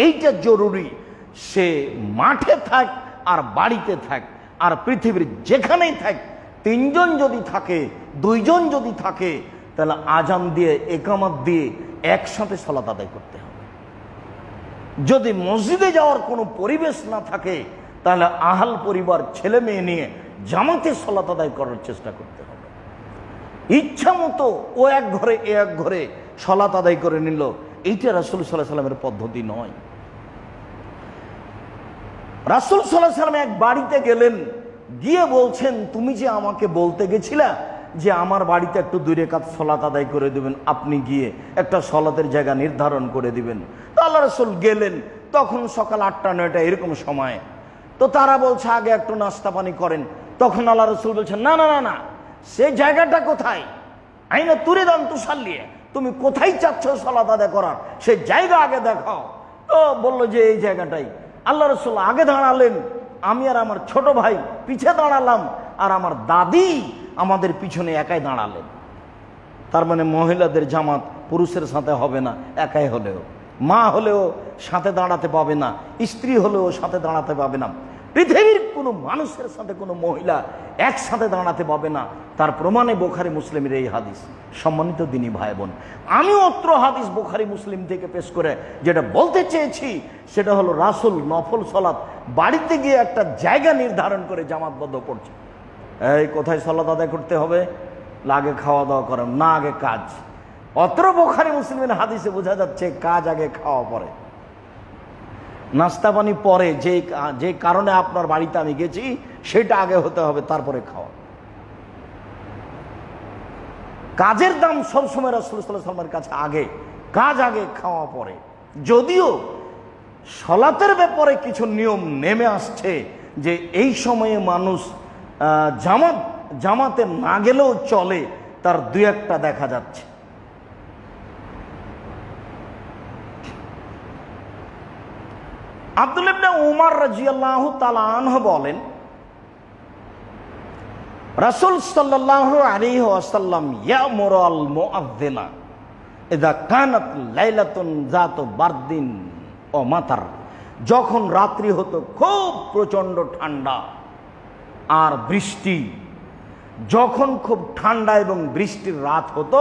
এইটা জরুরি। সে মাঠে থাক আর বাড়িতে থাক আর পৃথিবীর যেখানেই থাক, তিনজন যদি থাকে, দুইজন যদি থাকে, তাহলে আজান দিয়ে, একামত দিয়ে একসাথে সালাত আদায় করতে হবে। যদি মসজিদে যাওয়ার কোনো পরিবেশ না থাকে, তাহলে আহাল পরিবার, ছেলে মেয়ে নিয়ে জামাতে সালাত আদায় করার চেষ্টা করতে হবে। ইচ্ছা মতো ও এক ঘরে এ এক ঘরে সালাত আদায় করে নিল, এইটা রাসূল সাল্লাল্লাহু আলাইহি সাল্লামের পদ্ধতি নয়। রাসূল সাল্লাল্লাহু আলাইহি সাল্লাম এক বাড়িতে গেলেন, গিয়ে বলছেন, তুমি যে আমাকে বলতে গেছিলা যে আমার বাড়িতে একটু 2 রাকাত সালাত আদায় করে দিবেন, আপনি গিয়ে একটা সালাতের জায়গা নির্ধারণ করে দিবেন। তো আল্লাহ রাসূল গেলেন, তখন সকাল 8টা-9টা এরকম সময়। তো তারা বলছে আগে একটু নাস্তা পানি করেন। তখন আল্লাহ রাসূল বলছেন, না না না না, সে জায়গাটা কোথায়? আইনা তুরিদান তুসাল্লি, তুমি কোথায় চাচ্ছ সালাত আদায় করার, সে জায়গা আগে দেখাও। তো বললো যে এই জায়গাটাই। আল্লাহ রাসূল আগে দাঁড়ালেন, আমি আর আমার ছোট ভাই পিছে দাঁড়ালাম, আর আমার দাদি আমাদের পিছনে একাই দাঁড়ালেন। তার মানে মহিলাদের জামাত পুরুষের সাথে হবে না, একাই হলেও। মা হলেও সাথে দাঁড়াতে পাবে না, স্ত্রী হলেও সাথে দাঁড়াতে পাবে না, পৃথিবীর কোনো মানুষের সাথে কোনো মহিলা একসাথে দাঁড়াতে পাবে না। তার প্রমাণে বুখারী মুসলিমের এই হাদিস। সম্মানিত দিনী ভাই বোন, আমি অত্র হাদিস বুখারী মুসলিম থেকে পেশ করে যেটা বলতে চেয়েছি সেটা হলো, রাসূল নফল সালাত বাড়িতে গিয়ে একটা জায়গা নির্ধারণ করে জামাতবদ্ধ করছে। এই কোথায় সালাত আদায় করতে হবে? আগে খাওয়া দাওয়া করেন না, আগে কাজ। অত্র বুখারী মুসলিমের হাদিসে বোঝা যাচ্ছে কাজ আগে, খাওয়া পরে, নাস্তা পানি পরে। যে কারণে আপনার বাড়িতে আমি গেছি সেটা আগে হতে হবে, তারপরে খাওয়া। কাজের দাম সবসময় রাসূল সাল্লাল্লাহু আলাইহি ওয়াসাল্লামের কাছে আগে, কাজ আগে, খাওয়া পরে। যদিও সলাতের ব্যাপারে কিছু নিয়ম নেমে আসছে যে এই সময়ে মানুষ জামাতে না গেলেও চলে, তার দুই একটা দেখা যাচ্ছে। আব্দুল্লাহ ইবনে উমর রাদিয়াল্লাহু তাআলা আনহু বলেন, রাসূল সাল্লাল্লাহু আলাইহি ওয়াসাল্লাম ইয়ামুরু আল মুআযযিনা ইযা কানাত লাইলাতুন যাতু বারদিন ও মাতার, যখন রাত্রি হতো খুব প্রচন্ড ঠান্ডা আর বৃষ্টি, যখন খুব ঠান্ডা এবং বৃষ্টির রাত হতো,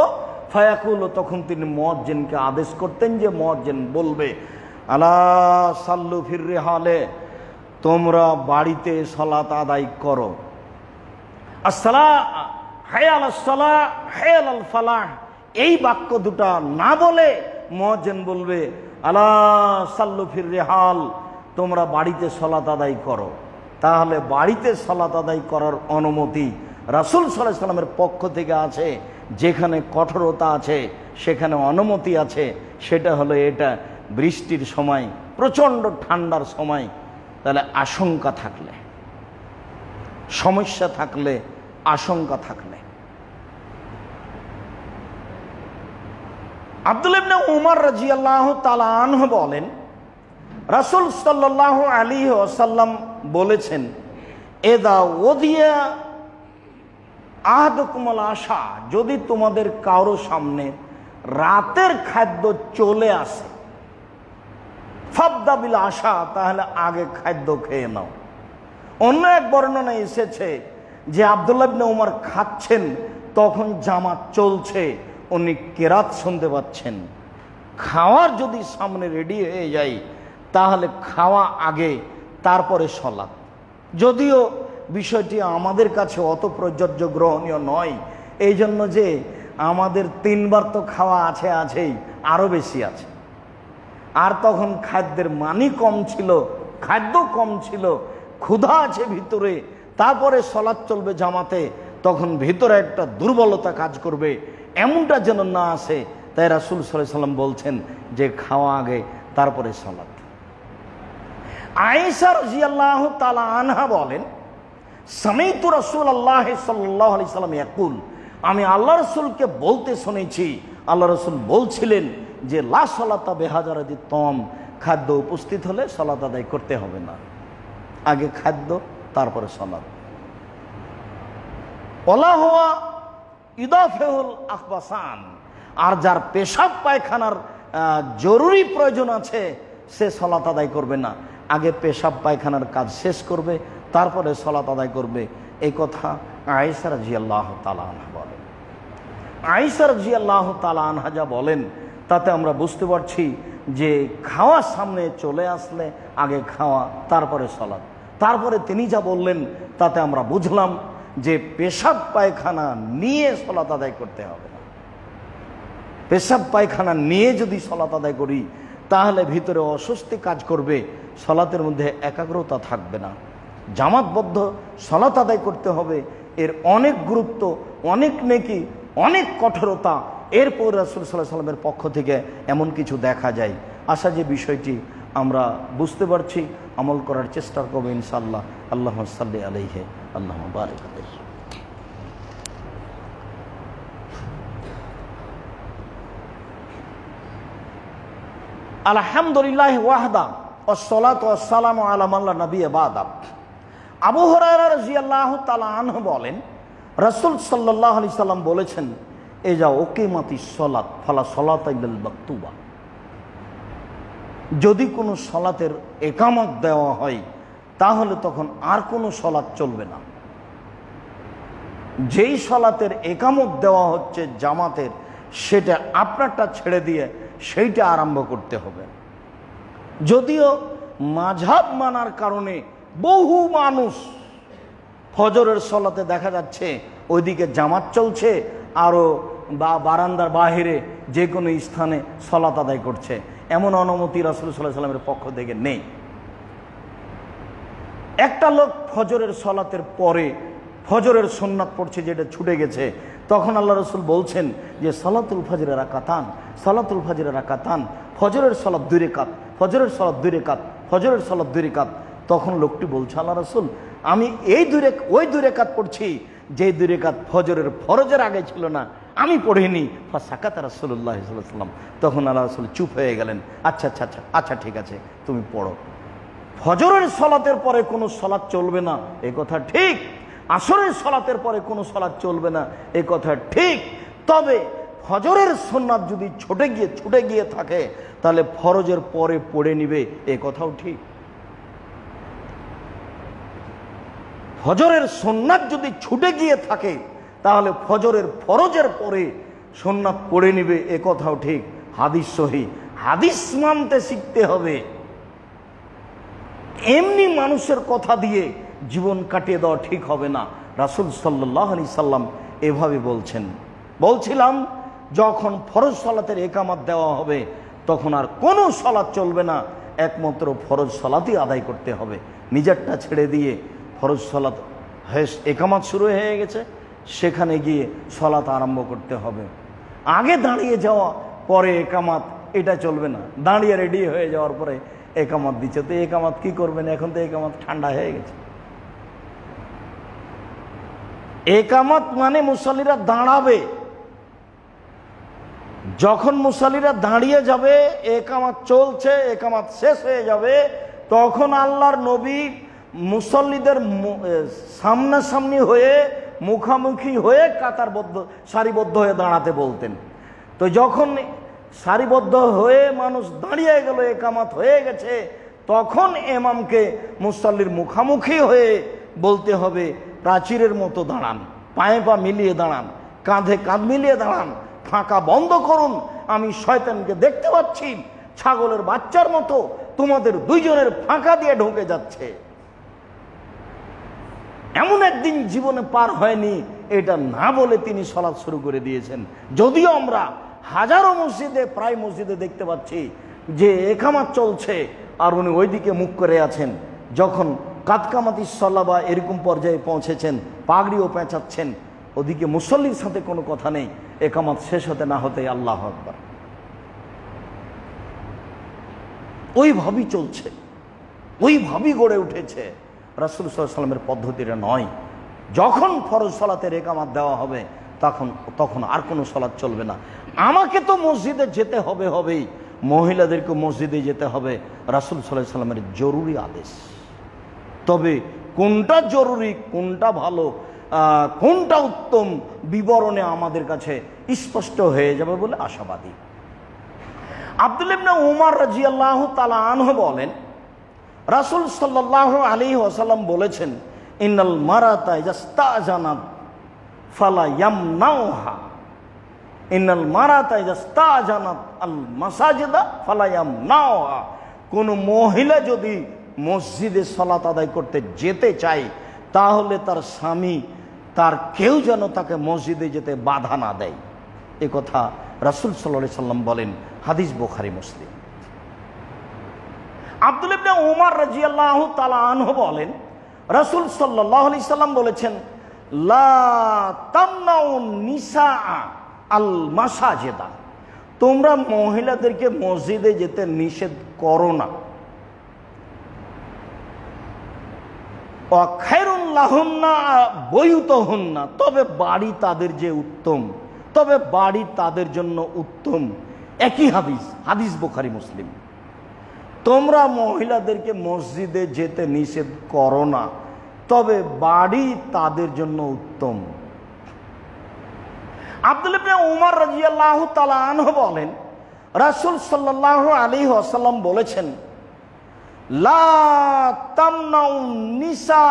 ফায়াকুল, তখন তিনি মুয়াজ্জিনকে আদেশ করতেন যে মুয়াজ্জিন বলবে, আলা সাল্লু ফির রিহালে, তোমরা বাড়িতে সালাত আদায় করো। আসসালা হায়াল আসসালা হায়াল আল ফালাহ, এই বাক্য দুটা না বলে মুয়াজ্জিন বলবে আলা সাল্লু ফির রিহাল, তোমরা বাড়িতে সালাত আদায় করো। তাহলে বাড়িতে সালাত আদায় করার অনুমতি রাসূল সাল্লাল্লাহু আলাইহি ওয়াসাল্লামের পক্ষ থেকে আছে। যেখানে কঠোরতা আছে সেখানে অনুমতি আছে, সেটা হলো এটা বৃষ্টির সময়, প্রচণ্ড ঠান্ডার সময়। তাহলে আশঙ্কা থাকলে, সমস্যা থাকলে, আশঙ্কা থাকলে। আব্দুল্লাহ ইবনে উমর রাদিয়াল্লাহু তাআলা আনহু বলেন, রাসূল সাল্লাল্লাহু আলাইহি ওয়াসাল্লাম বলেছেন, এদা ওদিয়া আহাদুকুমুল আশা, যদি তোমাদের কারো সামনে রাতের খাদ্য চলে আসে, ফাবদা বিল আশা, তাহলে আগে খাদ্য খেয়ে নাও। অন্য এক বর্ণনায় এসেছে যে আব্দুল্লাহ ইবনে উমর খাচ্ছেন, তখন জামাত চলছে, উনি কেরাত শুনতে পাচ্ছেন। খাওয়ার যদি সামনে রেডি হয়ে যায় তাহলে খাওয়া আগে, তারপরে সালাত। যদিও বিষয়টি আমাদের কাছে অত প্রযোজ্য গ্রহণীয় নয়, এই জন্য যে আমাদের 3 বার তো খাওয়া আছেই, আরও বেশি আছে। আর তখন খাদ্যের মানই কম ছিল, খাদ্য কম ছিল, ক্ষুধা আছে ভিতরে, তারপরে সালাত চলবে জামাতে, তখন ভিতরে একটা দুর্বলতা কাজ করবে, এমনটা যেন না আসে। তাই রাসূল সাল্লাল্লাহু আলাইহি ওয়াসাল্লাম বলছেন যে খাওয়া আগে, তারপরে সালাত। আয়েশা রাদিয়াল্লাহু তাআলা আনহা বলেন, সামিতু রাসূলুল্লাহ সাল্লাল্লাহু আলাইহি ওয়াসাল্লাম ইয়াকুল, আমি আল্লাহ রাসূলকে বলতে শুনেছি, আল্লাহ রাসূল বলছিলেন যে লা সালাতা বিহাজারাতি তম, খাদ্য উপস্থিত হলে সালাত আদায় করতে হবে না, আগে খাদ্য তারপরে সালাত। ওয়ালা হুয়া ইদাফাহুল আখবাসান, আর যার পেশাব পায়খানার জরুরি প্রয়োজন আছে সে সালাত আদায় করবে না, আগে পেশাব পায়খানার কাজ শেষ করবে, তারপরে সালাত আদায় করবে। এই কথা আয়েশা রাদিয়াল্লাহু তাআলা আনহা বলেন। আয়েশা রাদিয়াল্লাহু তাআলা আনহা যা বলেন তাতে আমরা বুঝতে পারছি যে খাওয়া সামনে চলে আসলে আগে খাওয়া, তারপরে সালাত। তারপরে তিনি যা বললেন তাতে আমরা বুঝলাম যে পেশাব পায়খানা নিয়ে সালাত আদায় করতে হবে না। পেশাব পায়খানা নিয়ে যদি সালাত আদায় করি তাহলে ভিতরে অস্বস্তি কাজ করবে, সালাতের মধ্যে একাগ্রতা থাকবে না। জামাতবদ্ধ সালাত আদায় করতে হবে, এর অনেক গুরুত্ব, অনেক নেকি, অনেক কঠোরতা। এরপর রাসূল সাল্লাল্লাহু আলাইহি ওয়াসাল্লামের পক্ষ থেকে এমন কিছু দেখা যায়। আশা যে বিষয়টি আমরা বুঝতে পারছি, আমল করার চেষ্টা করবো ইনশাআল্লাহ। আল্লাহুম্মা সাল্লি আলাইহি, আল্লাহুম্মা বারিক আলাইহি। আলহামদুলিল্লাহ ওয়াহদা ওয়াসসালাতু ওয়াসসালামু আলা মান লা নাবিয়্যা বা'দা। আবু হুরায়রা রাদিয়াল্লাহু তাআলা আনহু বলেন, রাসূল সাল্লাল্লাহু আলাইহি সাল্লাম বলেছেন, এজা উকিমাতিস সালাত ফালা সালাতা ইল্লাল মাকতুবা, যদি কোনো সালাতের একামত দেওয়া হয় তাহলে তখন আর কোনো সালাত চলবে না। যেই সালাতের একামত দেওয়া হচ্ছে জামাতের, সেটা আপনারটা ছেড়ে দিয়ে সেইটা আরম্ভ করতে হবে। যদিও মাযহাব মানার কারণে বহু মানুষ ফজরের সালাতে দেখা যাচ্ছে ওইদিকে জামাত চলছে, আরও বারান্দার বাহিরে যে কোনো স্থানে সালাত আদায় করছে, এমন অনুমতি রাসূল সাল্লাল্লাহু আলাইহি ওয়াসাল্লামের পক্ষ থেকে নেই। একটা লোক ফজরের সালাতের পরে ফজরের সুন্নাত পড়ছে, যেটা ছুটে গেছে, তখন আল্লাহ রসুল বলছেন যে সালাতুল ফজরের রাকাতান, সালাতুল ফজরের রাকাতান, ফজরের সালাত 2 রাকাত, ফজরের সালাত 2 রাকাত, ফজরের সালাত 2 রাকাত। তখন লোকটি বলছে, আল্লাহ রসুল আমি ওই 2 রাকাত পড়ছি যে 2 রাকাত ফজরের ফরজের আগে ছিল না, আমি পড়িনি। ফাসাকাত রাসূলুল্লাহ সাল্লাল্লাহু আলাইহি ওয়াসাল্লাম। তখন আল্লাহ রসুল চুপ হয়ে গেলেন। আচ্ছা আচ্ছা আচ্ছা আচ্ছা ঠিক আছে, তুমি পড়ো। ফজরের সালাতের পরে কোনো সালাত চলবে না এ কথা ঠিক, আসরের সালাতের পরে কোনো সালাত চলবে না এ কথা ঠিক, তবে ফজরের সুন্নাত যদি ছুটে গিয়ে থাকে তাহলে ফরজের পরে পড়ে নিবে এ কথাও ঠিক। ফজরের সুন্নাত যদি ছুটে গিয়ে থাকে তাহলে ফরজের পরে সুন্নাত পড়ে নিবে এ কথাও ঠিক। হাদিস সহিহ, হাদিস মানতে শিখতে হবে। এমনি মানুষের কথা দিয়ে জীবন কাটিয়ে দেওয়া ঠিক হবে না। রাসূল সাল্লাল্লাহু আলাইহি সাল্লাম এভাবে বলছিলাম যখন ফরজ সালাতের একামত দেওয়া হবে তখন আর কোনো সালাত চলবে না, একমাত্র ফরজ সালাতই আদায় করতে হবে। নিজেরটা ছেড়ে দিয়ে ফরজ সালাত একামত শুরু হয়ে গেছে, সেখানে গিয়ে সালাত আরম্ভ করতে হবে। আগে দাঁড়িয়ে যাওয়া পরে একামত, এটা চলবে না। দাঁড়িয়ে রেডি হয়ে যাওয়ার পরে একামত দিচ্ছে, তো একামত কি করবেন? এখন তো একামত ঠান্ডা হয়ে গেছে। একামত মানে মুসাল্লিরা দাঁড়াবে, যখন মুসাল্লিরা দাঁড়িয়ে যাবে, একামত চলছে, একামত শেষ হয়ে যাবে, তখন আল্লাহর নবী মুসল্লিদের সামনাসামনি হয়ে মুখামুখি হয়ে সারিবদ্ধ হয়ে দাঁড়াতে বলতেন। তো যখন সারিবদ্ধ হয়ে মানুষ দাঁড়িয়ে গেল, একামত হয়ে গেছে, তখন ইমামকে মুসল্লির মুখামুখি হয়ে বলতে হবে প্রাচীরের মতো দাঁড়ান, পায়ে পা মিলিয়ে দাঁড়ান, কাঁধে কাঁধ মিলিয়ে দাঁড়ান, ফাঁকা বন্ধ করুন, আমি শয়তানকে দেখতে পাচ্ছি ছাগলের বাচ্চার মতো তোমাদের দুইজনের ফাঁকা দিয়ে ঢুকে যাচ্ছে। এমন একদিন জীবনে পার হয়নি এটা না বলে তিনি সালাত শুরু করে দিয়েছেন। যদিও আমরা হাজারো মসজিদে, প্রায় মসজিদে দেখতে পাচ্ছি যে একামত চলছে আর উনি ওইদিকে মুখ করে আছেন। যখন কাতকামাতি সাল্লাহ বা এরকম পর্যায়ে পৌঁছেছেন, পাগড়িও পেঁচাচ্ছেন, ওদিকে মুসল্লির সাথে কোনো কথা নেই, একামত শেষ হতে না হতে আল্লাহু আকবার। ওইভাবেই চলছে, ওইভাবেই গড়ে উঠেছে। রাসূল সাল্লাল্লাহু আলাইহি ওয়াসাল্লামের পদ্ধতিটা নয়। যখন ফরজ সালাতের একামত দেওয়া হবে তখন আর কোনো সালাত চলবে না। আমাকে তো মসজিদে যেতে হবেই, মহিলাদেরকে মসজিদে যেতে হবে, রাসূল সাল্লাল্লাহু আলাইহি ওয়াসাল্লামের জরুরি আদেশ। তবে কোনটা জরুরি, কোনটা ভালো, কোনটা উত্তম বিবরণে আমাদের কাছে স্পষ্ট হয়ে যাবে বলে আশাবাদী। আব্দুল্লাহ ইবনে উমর রাদিয়াল্লাহু তাআলা আনহু বলেন, রাসূল সাল্লাল্লাহু আলাইহি ওয়াসাল্লাম বলেছেন, ইন্নাল মারাতা ইজাস্তাজানাত ফালা ইয়ামনাউহা, ইন্নাল মারাতা ইজাস্তাজানাত আল মাসাজিদা ফালা ইয়ামনাউহা। কোন মহিলা যদি মসজিদে সালাত আদায় করতে যেতে চায় তাহলে তার স্বামী, তার কেউ যেন তাকে মসজিদে যেতে বাধা না দেয়। এ কথা রাসূল সাল্লাল্লাহু আলাইহি সাল্লাম বলেন, হাদিস বুখারী মুসলিম। আব্দুল্লাহ ইবনে উমর রাদিয়াল্লাহু তাআলা আনহু বলেন, রাসূল সাল্লাল্লাহু আলাইহি সাল্লাম বলেছেন, লা তামনাউ নিসা আল মাসাজিদা, তোমরা মহিলাদেরকে মসজিদে যেতে নিষেধ করো না। ওয়া খায়রুল লাহুন্না বুয়ুতুহুন্না, তবে বাড়ি তাদের যে উত্তম, তবে বাড়ি তাদের জন্য উত্তম। একই হাদিস, হাদিস বুখারী মুসলিম। তোমরা মহিলাদেরকে মসজিদে যেতে নিষেধ করো না, তবে বাড়ি তাদের জন্য উত্তম। আব্দুল্লাহ ইবনে উমর রাদিয়াল্লাহু তাআলা আনহু বলেন, রাসূল সাল্লাল্লাহু আলাইহি ওয়াসাল্লাম বলেছেন, লা তামনাউ নিসা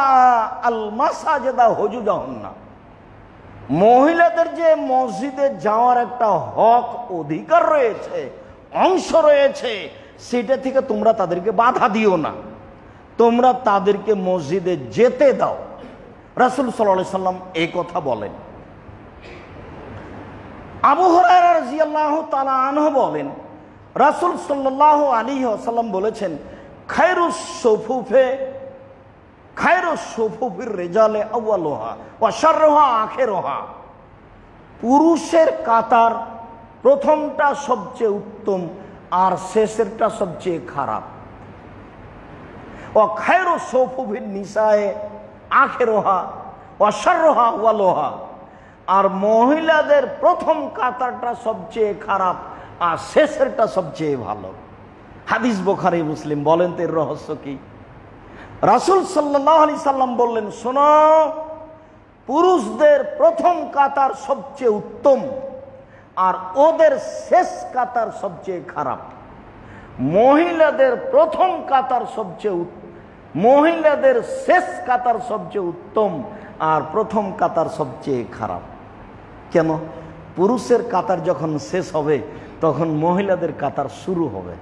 আল মাসাজিদা হুজুজাহুন্না, মহিলাদের যে মসজিদে যাওয়ার একটা হক, অধিকার রয়েছে, অংশ রয়েছে, সেটা থেকে তোমরা তাদেরকে বাধা দিও না, তোমরা তাদেরকে মসজিদে যেতে দাও। রাসূল সাল্লাল্লাহু আলাইহি সাল্লাম এই কথা বলেন। আবু হুরায়রা রাদিয়াল্লাহু তাআলা আনহু বলেন, রাসূল সাল্লাল্লাহু আলাইহি ওয়াসাল্লাম বলেছেন, খায়রুস সুফুফির রিজালে আউয়ালুহা ওয়া শাররুহা আখিরুহা। পুরুষের কাতার প্রথমটা সবচেয়ে উত্তম আর শেষেরটা সবচেয়ে খারাপ। ও খায়রু সৌফুফিন নিসায়ে আখিরুহা ওয়া শাররুহা ওয়ালুহা, আর মহিলাদের প্রথম কাতারটা সবচেয়ে খারাপ আর শেষেরটা সবচেয়ে ভালো। হাদিস বুখারী মুসলিম। বলেন তো এর রহস্য কি? রাসূল সাল্লাল্লাহু আলাইহি সাল্লাম বললেন, শোনো, পুরুষদের প্রথম কাতার সবচেয়ে উত্তম আর ওদের শেষ কাতার সবচেয়ে খারাপ। মহিলাদের প্রথম কাতার মহিলাদের শেষ কাতার সবচেয়ে উত্তম আর প্রথম কাতার সবচেয়ে খারাপ। কেন? পুরুষের কাতার যখন শেষ হবে তখন মহিলাদের কাতার শুরু হবে।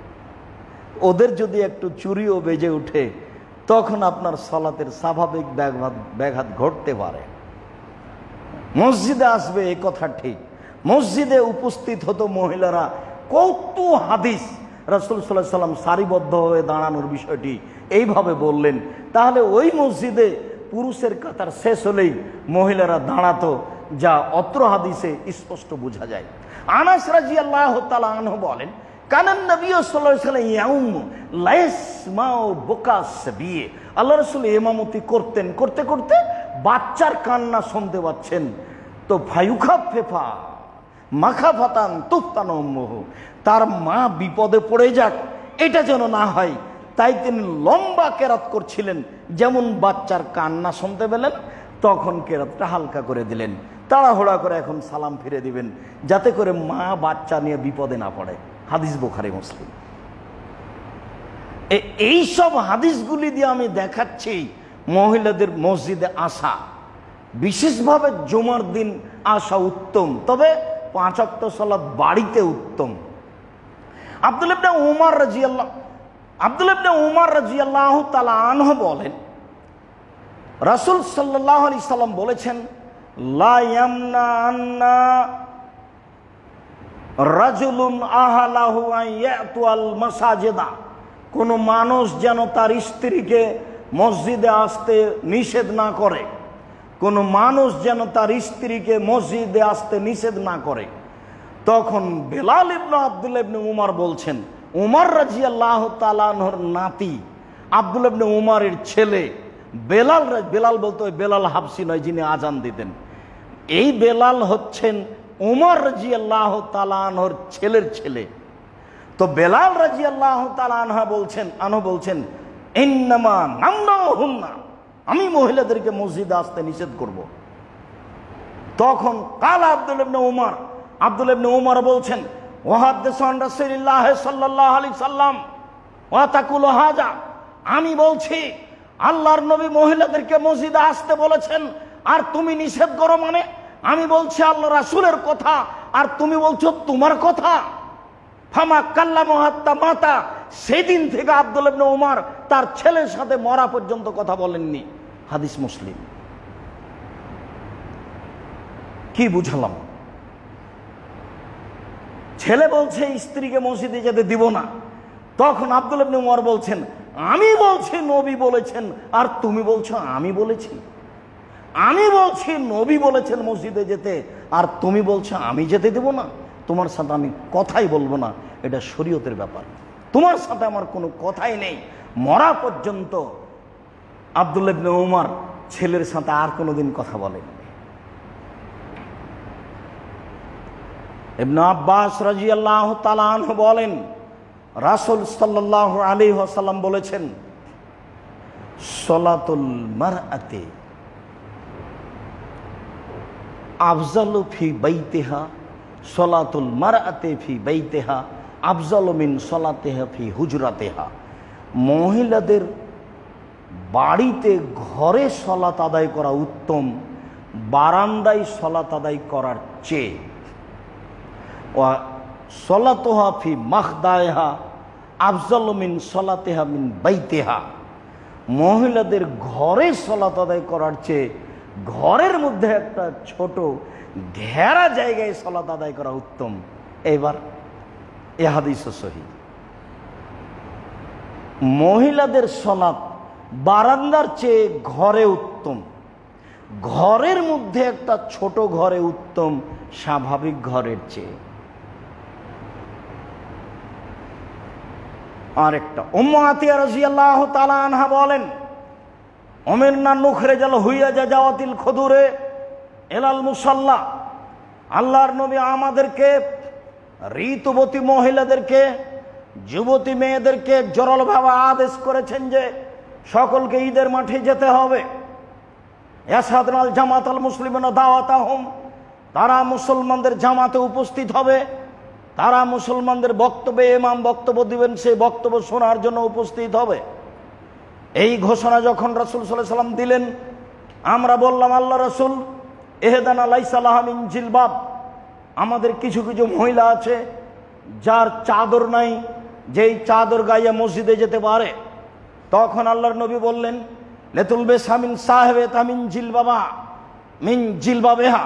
ওদের যদি একটু চুরিও বেজে উঠে তখন আপনার সালাতের স্বাভাবিক ব্যাঘাত ঘটতে পারে। মসজিদে আসবে এ কথা ঠিক, মসজিদে উপস্থিত হতো মহিলারা। কত হাদিস রাসূল সাল্লাল্লাহু আলাইহি সাল্লাম সারিবদ্ধ হয়ে দাঁড়ানোর বিষয়টি এইভাবে বললেন। তাহলে ওই মসজিদে পুরুষের কাতার শেষ হলেই মহিলারা দাঁড়াতো, যা অত্র হাদিসে স্পষ্ট বোঝা যায়। আনাস রাদিয়াল্লাহু তাআলা আনহু বলেন, কানান নবী সাল্লাল্লাহু আলাইহি ওয়াসাল্লাম ইয়াউম লা ইয়াসমাউ বুকা সাবিয়ে, আল্লাহ রাসূল ইমামতি করতেন, করতে করতে বাচ্চার কান্না শুনতে পাচ্ছেন। তো ফায়ুখাফফা মাখাফাতান তুফতানু উম্মুহু, তার মা বিপদে পড়ে যাক এটা যেন না হয়, তাই তিনি লম্বা কেরাত করছিলেন। যেমন বাচ্চার কান্না শুনতে পেলেন তখন কেরাতটা হালকা করে দিলেন, তাড়াহুড়া করে এখন সালাম ফিরে দিবেন, যাতে করে মা বাচ্চা নিয়ে বিপদে না পড়ে। হাদিস বুখারী মুসলিম। এই সব হাদিসগুলি দিয়ে আমি দেখাচ্ছি মহিলাদের মসজিদে আসা, বিশেষভাবে জুমার দিন আসা উত্তম, তবে 5 ওয়াক্ত সালাত বাড়িতে উত্তম। আব্দুল্লাহ ইবনে উমর রাদিয়াল্লাহু তাআলা আনহু বলেন, রাসূল সাল্লাল্লাহু আলাইহি সাল্লাম বলেছেন, লা ইয়ামনা আন্না রাজুলুন আহালাহু আন ইয়াতুল মাসাজিদা, কোনো মানুষ যেন তার স্ত্রীকে মসজিদে আসতে নিষেধ না করে, কোনো মানুষ যেন তার স্ত্রীকে মসজিদে আসতে নিষেধ না করে। তখন বেলাল ইবনে আব্দুল্লাহ ইবনে উমর বলছেন, উমর রাদিয়াল্লাহু তাআলা আনহুর নাতি আব্দুল্লাহ ইবনে উমরের ছেলে বেলাল বলতো, বেলাল হাবশি নয় যিনি আজান দিতেন, এই বেলাল হচ্ছেন উমর রাদিয়াল্লাহু তাআলা আনহুর ছেলের ছেলে। তো বেলাল রাদিয়াল্লাহু তাআলা আনহু বলছেন ইন্নামা নামনাহুন্না, আমি মহিলাদেরকে মসজিদে আসতে নিষেধ করব। তখন কাল আব্দুল্লাহ ইবনে উমর বলছেন, ওয়াহাদাসান রাসূলুল্লাহ সাল্লাল্লাহু আলাইহি সাল্লাম ওয়া তাকুলু হাজা, আমি বলছি আল্লাহর নবী মহিলাদেরকে মসজিদে আসতে বলেছেন আর তুমি নিষেধ করো, মানে আমি বলছি আল্লাহ রাসূলের কথা আর তুমি বলছো তোমার কথা। ফামা কাল্লামু হাত্তা মাতা, সেদিন থেকে আব্দুল্লাহ ইবনে উমর তার ছেলের সাথে মরা পর্যন্ত কথা বলেননি। হাদিস মুসলিম। কি বুঝালাম? ছেলে বলছে স্ত্রীকে মসজিদে যেতে দিব না, তখন আব্দুল্লাহ ইবনে উমর বলছেন, আমি বলছি নবী বলেছেন আর তুমি বলছো আমি বলেছি। আমি বলছি নবী বলেছেন মসজিদে যেতে আর তুমি বলছো আমি যেতে দেব না। তোমার সাথে আমি কথাই বলবো না, এটা শরীয়তের ব্যাপার, তোমার সাথে আমার কোনো কথাই নেই। মরা পর্যন্ত আব্দুল্লাহ ইবনে উমর ছেলের সাথে আর কোনোদিন কথা বলেন। ইবনে আব্বাস রাদিয়াল্লাহু তাআলা আনহু বলেন, রাসূল সাল্লাল্লাহু আলাইহি ওয়াসাল্লাম বলেছেন, সলাতুল মারআতি আফজালু ফি বাইতিহা, সলাতুল মারআতি ফি বাইতিহা আফজালু মিন সলাতিহা ফি হুজরাতিহা, মহিলাদের বাড়িতে ঘরে সলাত আদায় করা উত্তম বারান্দায় সলাত আদায় করার চেয়ে। ওয়া সলাতুহা ফি মাখদাইহা আফজালু মিন সলাতিহা মিন বাইতিহা, মহিলাদের ঘরে সলাত আদায় করার চেয়ে ঘরের মধ্যে একটা ছোট ঘেরা জায়গায় সলাত আদায় করা উত্তম। এবার এ হাদিস সহিহ। মহিলাদের সলাত বারান্দার চেয়ে ঘরে উত্তম, ঘরের মধ্যে একটা ছোট ঘরে উত্তম, স্বাভাবিক ঘরের চেয়ে। আরেকটা উম্মু আতিয়া রাদিয়াল্লাহু তাআলা আনহা বলেন, উমিরনা নুখরিজাল হুইয়াজা জাওয়াতিল খুদুরে ইলাল মুসাল্লা, আল্লাহর নবী আমাদেরকে ঋতুবতী মহিলাদেরকে, যুবতী মেয়েদেরকে জোরালোভাবে আদেশ করেছেন যে সকলকে ঈদের মাঠে যেতে হবে। ইয়াসাদনাল জামাতাল মুসলিমিনা দাওয়াতাহুম, তারা মুসলমানদের জামাতে উপস্থিত হবে, তারা মুসলমানদের বক্তব্যে ইমাম বক্তব্য দিবেন, সেই বক্তব্য শোনার জন্য উপস্থিত হবে। এই ঘোষণা যখন রাসূল সাল্লাল্লাহু আলাইহি ওয়াসাল্লাম দিলেন, আমরা বললাম, আল্লাহ রাসূল, ইহদানা লাইসা লাহা মিন জিলবাব, আমাদের কিছু কিছু মহিলা আছে যার চাদর নাই, যেই চাদর গায়ে মসজিদে যেতে পারে। তখন আল্লাহর নবী বললেন, লেতুলবিসা মিন সাহিবাতিহা মিন জিলবাবা মিন জিলবাবিহা,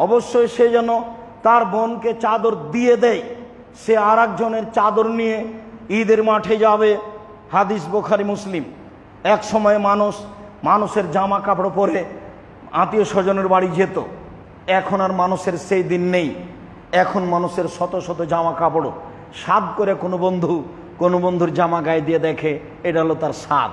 অবশ্যই সে যেন তার বোনকে চাদর দিয়ে দেয়, সে আর একজনের চাদর নিয়ে ঈদের মাঠে যাবে। হাদিস বুখারী মুসলিম। এক সময় মানুষের জামা কাপড় পরে আত্মীয় স্বজনের বাড়ি যেত, এখন আর মানুষের সেই দিন নেই। এখন মানুষের শত শত জামা কাপড়, স্বাদ করে কোনো বন্ধুর জামা গায়ে দিয়ে দেখে এটা হলো তার স্বাদ,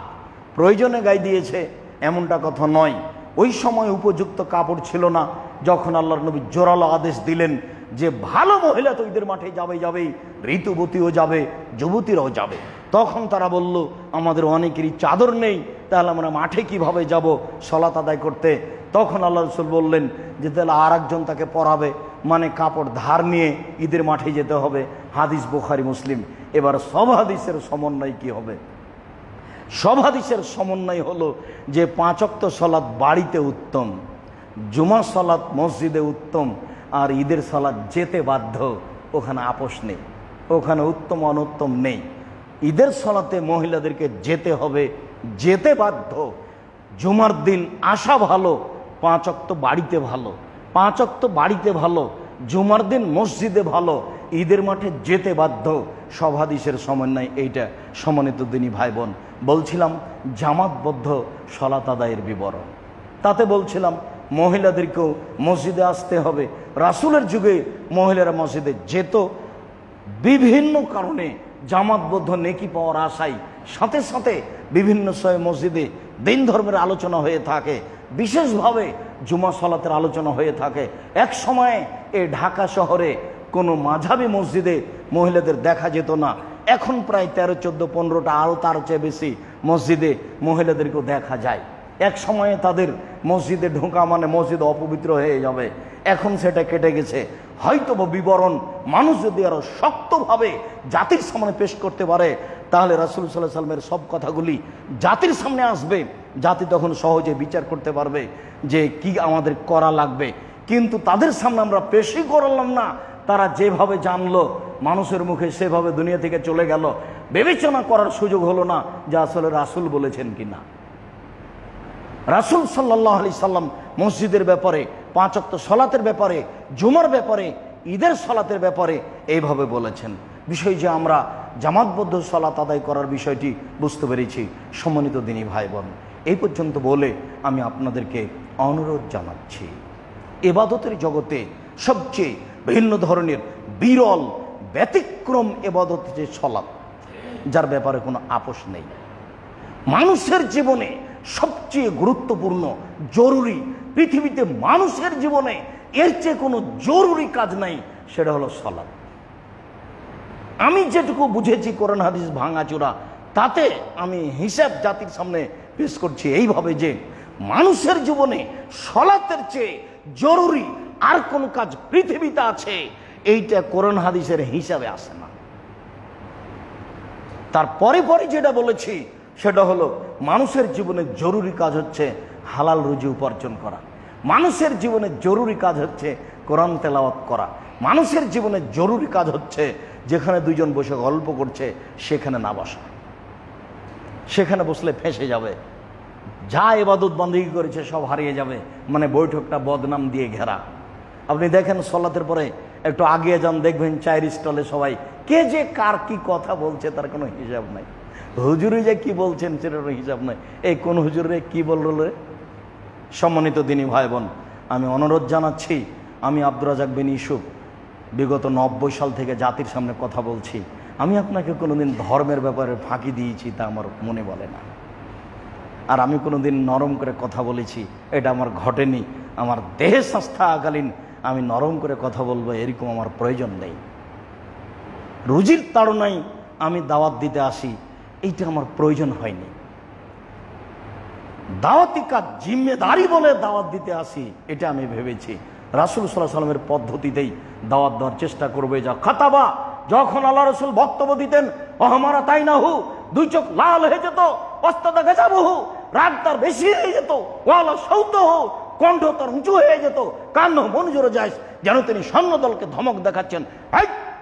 প্রয়োজনে গায়ে দিয়েছে এমনটা কথা নয়। ওই সময় উপযুক্ত কাপড় ছিল না, যখন আল্লাহর নবী জোরালো আদেশ দিলেন যে ভালো মহিলা তো ঈদের মাঠে যাবেই, ঋতুবতীও যাবে, যুবতীরাও যাবে। তখন তারা বলল, আমাদের অনেকেরই চাদর নেই, তাহলে আমরা মাঠে কিভাবে যাব সালাত আদায় করতে? তখন আল্লাহ রাসূল বললেন যে তাহলে আর একজন তাকে পরাবে, মানে কাপড় ধার নিয়ে ঈদের মাঠে যেতে হবে। হাদিস বুখারী মুসলিম। এবার সব হাদিসের সমন্বয় কি হবে? সব হাদিসের সমন্বয় হলো যে 5 ওয়াক্ত সালাত বাড়িতে উত্তম, জুমা সালাত মসজিদে উত্তম, আর ঈদের সালাত যেতে বাধ্য, ওখানে আপোষ নেই, ওখানে উত্তম অনুত্তম নেই। ঈদের সালাতে মহিলাদেরকে যেতে হবে, যেতে বাধ্য। জুমার দিন আসা ভালো, 5 ওয়াক্ত বাড়িতে ভালো, 5 ওয়াক্ত বাড়িতে ভালো, জুমার দিন মসজিদে ভালো, ঈদের মাঠে যেতে বাধ্য। সব হাদিসের সমন্বয় এইটা। সম্মানিত দিনী ভাই বোন, বলছিলাম জামাতবদ্ধ সালাত আদায়ের বিবরণ। তাতে বলছিলাম মহিলাদেরকেও মসজিদে আসতে হবে। রাসূলের যুগে মহিলারা মসজিদে যেত, বিভিন্ন কারণে জামাতবদ্ধ নেকি পাওয়ার আশায়। সাথে সাথে বিভিন্ন সময় মসজিদে দিন ধর্মের আলোচনা হয়ে থাকে, বিশেষভাবে জুমা সালাতের আলোচনা হয়ে থাকে। এক সময়ে এই ঢাকা শহরে কোনো মাঝাবি মসজিদে মহিলাদের দেখা যেত না। এখন প্রায় 13, 14, 15টা, আরও তার চেয়ে বেশি মসজিদে মহিলাদেরকেও দেখা যায়। এক সময়ে তাদের মসজিদে ঢোকা মানে মসজিদ অপবিত্র হয়ে যাবে, এখন সেটা কেটে গেছে। হয়তো বিবরণ মানুষ যদি আরো শক্তভাবে জাতির সামনে পেশ করতে পারে, তাহলে রাসূল সাল্লাল্লাহু আলাইহি ওয়াসাল্লামের সব কথাগুলি জাতির সামনে আসবে, জাতি তখন সহজে বিচার করতে পারবে যে কি আমাদের করা লাগবে। কিন্তু তাদের সামনে আমরা পেশই করলাম না, তারা যেভাবে জানলো মানুষের মুখে সেভাবে দুনিয়া থেকে চলে গেল, বিবেচনা করার সুযোগ হলো না যে আসলে রাসূল বলেছেন কিনা। রাসূল সাল্লাল্লাহু আলাইহি সাল্লাম মসজিদের ব্যাপারে, 5 ওয়াক্ত সালাতের ব্যাপারে, জুমার ব্যাপারে, ঈদের সালাতের ব্যাপারে এইভাবে বলেছেন। বিষয় যে আমরা জামাতবদ্ধ সালাত আদায় করার বিষয়টি বুঝতে পেরেছি। সম্মানিত দিনী ভাই বোন, এই পর্যন্ত বলে আমি আপনাদেরকে অনুরোধ জানাচ্ছি, ইবাদতের জগতে সবচেয়ে ভিন্ন ধরনের বিরল ব্যতিক্রম ইবাদত যে সালাত, যার ব্যাপারে কোনো আপোষ নেই। মানুষের জীবনে সবচেয়ে গুরুত্বপূর্ণ, জরুরি, পৃথিবীতে মানুষের জীবনে এর চেয়ে কোনো জরুরি কাজ নাই, সেটা হলো সালাত। আমি যেটুকু বুঝেছি কোরআন হাদিস ভাঙাচোরা, তাতে আমি হিসাব জাতির সামনে পেশ করছি এইভাবে যে মানুষের জীবনে সালাতের চেয়ে জরুরি আর কোন কাজ পৃথিবীতে আছে, এইটা কোরআন হাদিসের হিসাবে আসে না। তারপরে পরে যেটা বলেছি সেটা হলো মানুষের জীবনে জরুরি কাজ হচ্ছে হালাল রুজি উপার্জন করা, মানুষের জীবনে জরুরি কাজ হচ্ছে কোরআন তেলাওয়াত করা, মানুষের জীবনে জরুরি কাজ হচ্ছে যেখানে দুইজন বসে গল্প করছে সেখানে না বসা, সেখানে বসলে ফেঁসে যাবে, যা ইবাদত বন্দেগী করেছে সব হারিয়ে যাবে, মানে বৈঠকটা বদনাম দিয়ে ঘেরা। আপনি দেখেন সালাতের পরে একটু আগিয়ে যান, দেখবেন চায়ের স্টলে সবাই কে যে কার কি কথা বলছে তার কোনো হিসাব নাই, হুজুরে যে কি বলছেন সেটার হিসাব নাই, এই কোন হুজুরে কি বলল রে। সম্মানিত দিনী ভাই বোন, আমি অনুরোধ জানাচ্ছি আমি আব্দুর রাজ্জাক বিন ইউসুফ বিগত 90 সাল থেকে জাতির সামনে কথা বলছি। আমি আপনাকে কোনোদিন ধর্মের ব্যাপারে ফাঁকি দিয়েছি তা আমার মনে বলে না। আর আমি কোনোদিন নরম করে কথা বলেছি এটা আমার ঘটেনি। আমার দেহে সংস্থাকালীন আমি নরম করে কথা বলবো এরকম আমার প্রয়োজন নেই। রুজির তাড়নায় আমি দাওয়াত দিতে আসি এইটা আমার প্রয়োজন হয়নি। দাওয়াতি কাজ জিম্মেদারি বলে দাওয়াত দিতে আসি এটা আমি ভেবেছি। রাসূল সাল্লাল্লাহু আলাইহি সাল্লামের পদ্ধতিতেই দাওয়াত দেওয়ার চেষ্টা করবে। যা খাতাবা, যখন আল্লাহ রাসূল বক্তব্য দিতেন ওহামারা তাই না হু, দুই চোখ লাল হয়ে যেত, অস্তাদা গেজাবহু, রাগ তার বেশি হয়ে যেত, ওয়ালা সৌতহু, কণ্ঠ তার উঁচু হয়ে যেত, কান্ন মনজুরে যায় যেন তিনি সৈন্যদলকে ধমক দেখাচ্ছেন,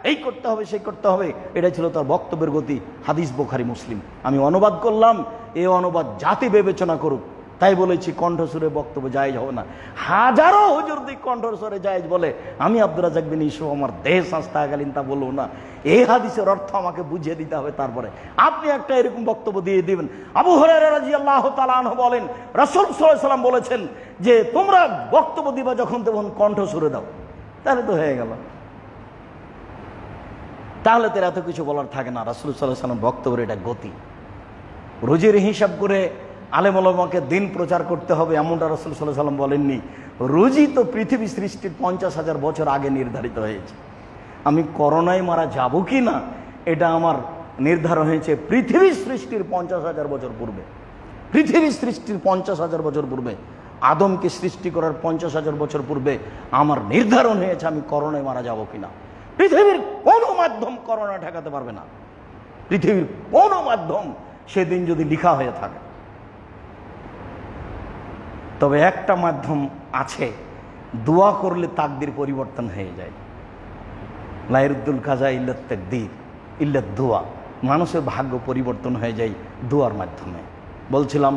এই করতে হবে সেই করতে হবে। এটা ছিল তার বক্তব্যের গতি। হাদিস বুখারী মুসলিম। আমি অনুবাদ করলাম, এই অনুবাদ জাতি বিবেচনা করুক। তাই বলেছি কণ্ঠস্বরে বক্তব্য জায়েজ হবে না। হাজারো হুজুর দিক কণ্ঠস্বরে জায়েজ বলে, আমি আব্দুর রাজ্জাক বিন ইউসুফ আমার দেহ সংস্থাকালীন তা বলবো না। এই হাদিসের অর্থ আমাকে বুঝিয়ে দিতে হবে, তারপরে আপনি একটা এরকম বক্তব্য দিয়ে দিবেন। আবু হুরায়রা রাদিয়াল্লাহু তাআলা আনহু বলেন রাসূল সাল্লাল্লাহু আলাইহি সাল্লাম বলেছেন যে তোমরা বক্তব্য দিবা যখন তখন কণ্ঠস্বরে দাও। তাহলে তো হয়ে গেল, তাহলে তো এত কিছু বলার থাকে না। রাসূল সাল্লাল্লাহু আলাইহি সাল্লাম বক্তব্যের এটা গতি। রুজির হিসাব করে আলেম ওলামাকে দিন প্রচার করতে হবে এমনটা রাসূল সাল্লাল্লাহু আলাইহি সাল্লাম বলেননি। রুজি তো পৃথিবী সৃষ্টির 50,000 বছর আগে নির্ধারিত হয়েছে। আমি করোনায় মারা যাব কি না এটা আমার নির্ধারণ হয়েছে পৃথিবী সৃষ্টির 50,000 বছর পূর্বে। পৃথিবী সৃষ্টির 50,000 বছর পূর্বে, আদমকে সৃষ্টি করার 50,000 বছর পূর্বে আমার নির্ধারণ হয়েছে আমি করোনায় মারা যাব কিনা। পৃথিবীর কোনো মাধ্যম করোনা ঠেকাতে পারবে না। পৃথিবীর কোনো মাধ্যম সেদিন যদি লিখা হয়ে থাকে। তবে একটা মাধ্যম আছে, দোয়া করলে তাকদির পরিবর্তন হয়ে যায়। লা ইয়ারুদ্দুল কাজা ইল্লা তাকদির ইল্লা দোয়া। মানুষের ভাগ্য পরিবর্তন হয়ে যায় দোয়ার মাধ্যমে। বলছিলাম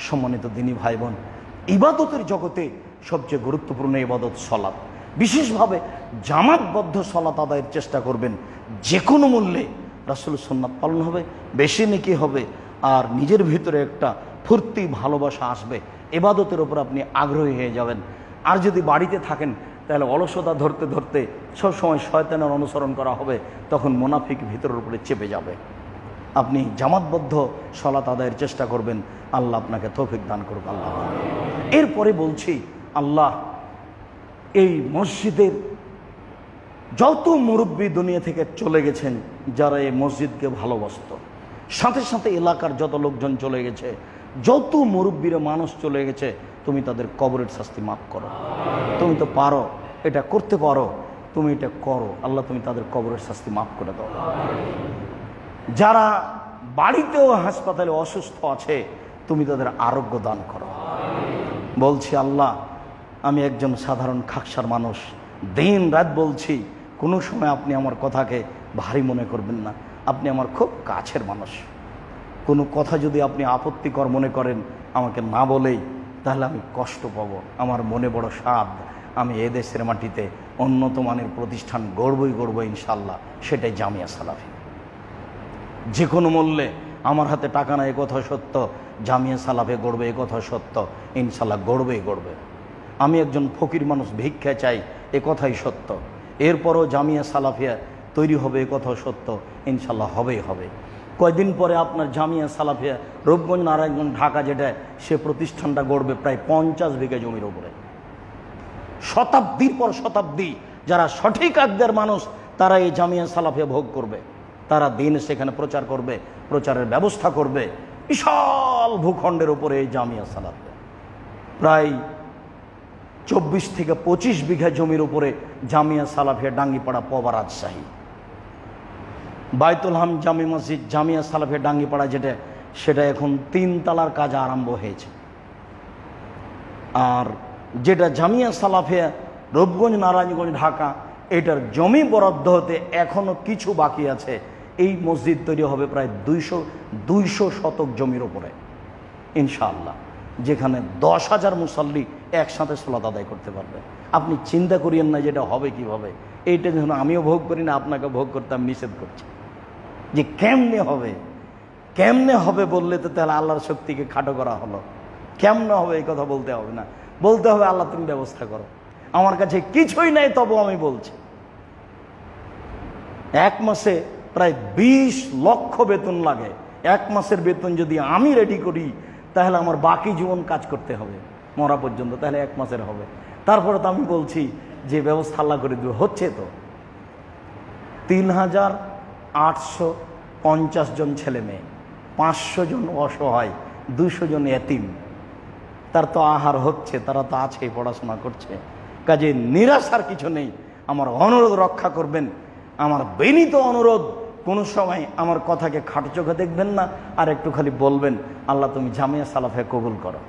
সম্মানিত দিনী ভাই বোন, ইবাদতের জগতে সবচেয়ে গুরুত্বপূর্ণ ইবাদত সালাত। বিশেষভাবে জামাতবদ্ধ সালাত আদায়ের চেষ্টা করবেন। যে কোনো মূল্যে রাসূলের সুন্নাত পালন হবে, বেশি নেকি হবে, আর নিজের ভিতরে একটা ফুর্তি ভালোবাসা আসবে। ইবাদতের উপর আপনি আগ্রহী হয়ে যাবেন। আর যদি বাড়িতে থাকেন তাহলে অলসতা ধরতে ধরতে সবসময় শয়তানের অনুসরণ করা হবে, তখন মুনাফিক ভিতরের উপরে চেপে যাবে। আপনি জামাতবদ্ধ সালাত আদায়ের চেষ্টা করবেন। আল্লাহ আপনাকে তৌফিক দান করুক। আল্লাহ। এরপরে বলছি, আল্লাহ এই মসজিদের যত মুরব্বী দুনিয়া থেকে চলে গেছেন, যারা এই মসজিদকে ভালোবাসত, সাথে সাথে এলাকার যত লোকজন চলে গেছে, যত মুরব্বীরা মানুষ চলে গেছে, তুমি তাদের কবরের শাস্তি মাফ করো। তুমি তো পারো, এটা করতে পারো, তুমি এটা করো। আল্লাহ তুমি তাদের কবরের শাস্তি মাফ করে দাও। যারা বাড়িতেও হাসপাতালে অসুস্থ আছে, তুমি তাদের আরোগ্য দান করো। বলছি আল্লাহ, আমি একজন সাধারণ খাকসার মানুষ, দিন রাত বলছি, কোনো সময় আপনি আমার কথাকে ভারী মনে করবেন না। আপনি আমার খুব কাছের মানুষ। কোনো কথা যদি আপনি আপত্তিকর মনে করেন আমাকে না বলেই, তাহলে আমি কষ্ট পাবো। আমার মনে বড় সাধ, আমি এদেশের মাটিতে উন্নত মানের প্রতিষ্ঠান গড়বই গড়বো ইনশাল্লাহ, সেটাই জামিয়া সালাফি। যে কোনো মূল্যে আমার হাতে টাকা না, এ কথা সত্য, জামিয়া সালাফে গড়বে এ কথা সত্য, ইনশাল্লাহ গড়বেই গড়বে। আমি একজন ফকির মানুষ, ভিক্ষা চাই, এ কথাই সত্য। এরপরও জামিয়া সালাফিয়া তৈরি হবে এ কথা সত্য, ইনশাল্লাহ হবেই হবে। কয়দিন পরে আপনার জামিয়া সালাফিয়া রূপগঞ্জ নারায়ণগঞ্জ ঢাকা যেটা, সে প্রতিষ্ঠানটা গড়বে প্রায় 50 বিঘা জমির উপরে। শতাব্দীর পর শতাব্দী যারা সঠিক আকিদার মানুষ, তারা এই জামিয়া সালাফিয়া ভোগ করবে। তারা দিন সেখানে প্রচার করবে, প্রচারের ব্যবস্থা করবে। বিশাল ভূখণ্ডের উপরে এই জামিয়া সালাফিয়া, প্রায় 24 থেকে 25 বিঘা জমির উপরে জামিয়া সালাফিয়া ডাঙ্গিপাড়া পবা রাজশাহী। বাইতুল হাম জামি মসজিদ জামিয়া সালাফিয়া ডাঙ্গিপাড়া যেটা, সেটা এখন 3 তলার কাজ আরম্ভ হয়েছে। আর যেটা জামিয়া সালাফিয়া রূপগঞ্জ নারায়ণগঞ্জ ঢাকা, এটার জমি বরাদ্দ হতে এখনো কিছু বাকি আছে। এই মসজিদ তৈরি হবে প্রায় 200 শতক জমির উপরে ইনশাআল্লাহ, যেখানে 10,000 মুসল্লি একসাথে সালাত আদায় করতে পারবে। আপনি চিন্তা করিয়েন না যেটা হবে কিভাবে। এইটা যখন আমিও ভোগ করি না, আপনাকে ভোগ করতে আমি নিষেধ করছি যে কেমনে হবে বললে তো তাহলে আল্লাহর শক্তিকে খাটো করা হলো। কেমনে হবে এই কথা বলতে হবে না, বলতে হবে আল্লাহ তুমি ব্যবস্থা করো। আমার কাছে কিছুই নাই, তবু আমি বলছি। এক মাসে প্রায় 20 লক্ষ বেতন লাগে। এক মাসের বেতন যদি আমি রেডি করি, তাহলে আমার বাকি জীবন কাজ করতে হবে মরা পর্যন্ত, তাহলে এক মাসের হবে। তারপরে তো আমি বলছি যে ব্যবস্থা আল্লাহ করে দেবে, হচ্ছে তো। 3850 জন ছেলে মেয়ে, 500 জন অসহায়, 200 জন এতিম, তার তো আহার হচ্ছে, তারা তো আছে, পড়াশোনা করছে। কাজে নিরাশার কিছু নেই। আমার অনুরোধ রক্ষা করবেন, আমার বিনীত অনুরোধ, কোনো সময় আমার কথাকে খাটো চোখে দেখবেন না, আর একটু খালি বলবেন, আল্লাহ তুমি জামিয়া সালাফে কবুল করো।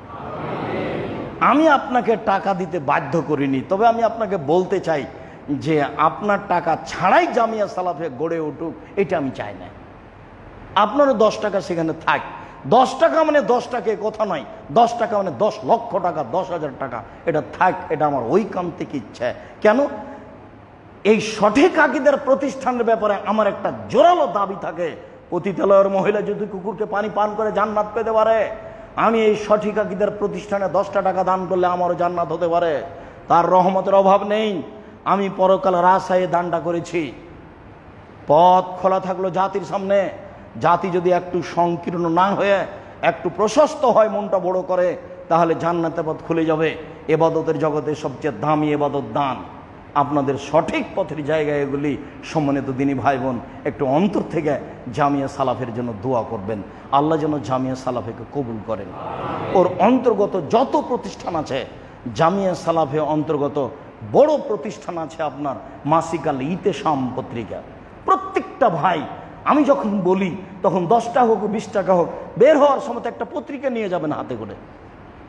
আমি আপনাকে টাকা দিতে বাধ্য করিনি, তবে আমি আপনাকে বলতে চাই যে আপনার টাকা ছাড়াই জামিয়া সালাফে গড়ে উঠুক, এটা আমি চাই না। আপনারও 10 টাকা সেখানে থাক। 10 টাকা মানে 10 টাকা কথা নয়, 10 টাকা মানে 10 লক্ষ টাকা, 10,000 টাকা, এটা থাক। এটা আমার ওই কাম থেকে ইচ্ছা। কেন? এই সঠিক আকীদার প্রতিষ্ঠানের ব্যাপারে আমার একটা জোরালো দাবি থাকে। পতিতালয়ের মহিলা যদি কুকুরকে পানি পান করে জান্নাত পেতে পারে, আমি এই সঠিক আকীদার প্রতিষ্ঠানে 10টা টাকা দান করলে আমারও জান্নাত হতে পারে। তার রহমতের অভাব নেই। আমি পরকাল রাসায়ে দানটা করেছি। পথ খোলা থাকলো জাতির সামনে। জাতি যদি একটু সংকীর্ণ না হয়ে একটু প্রশস্ত হয়, মনটা বড় করে, তাহলে জান্নাতের পথ খুলে যাবে। ইবাদতের জগতে সবচেয়ে দামি ইবাদত দান। আপনাদের সঠিক পথের জায়গায় এগুলি। সম্মানিত দিনী ভাই বোন, একটু অন্তর থেকে জামিয়া সালাফের জন্য দোয়া করবেন। আল্লাহ যেন জামিয়া সালাফেকে কবুল করেন। ওর অন্তর্গত যত প্রতিষ্ঠান আছে, জামিয়া সালাফে অন্তর্গত বড় প্রতিষ্ঠান আছে আপনার মাসিকাল ইতেশাম পত্রিকা। প্রত্যেকটা ভাই, আমি যখন বলি তখন 10 টাকা হোক 20 টাকা হোক, বের হওয়ার সময় একটা পত্রিকা নিয়ে যাবেন হাতে করে।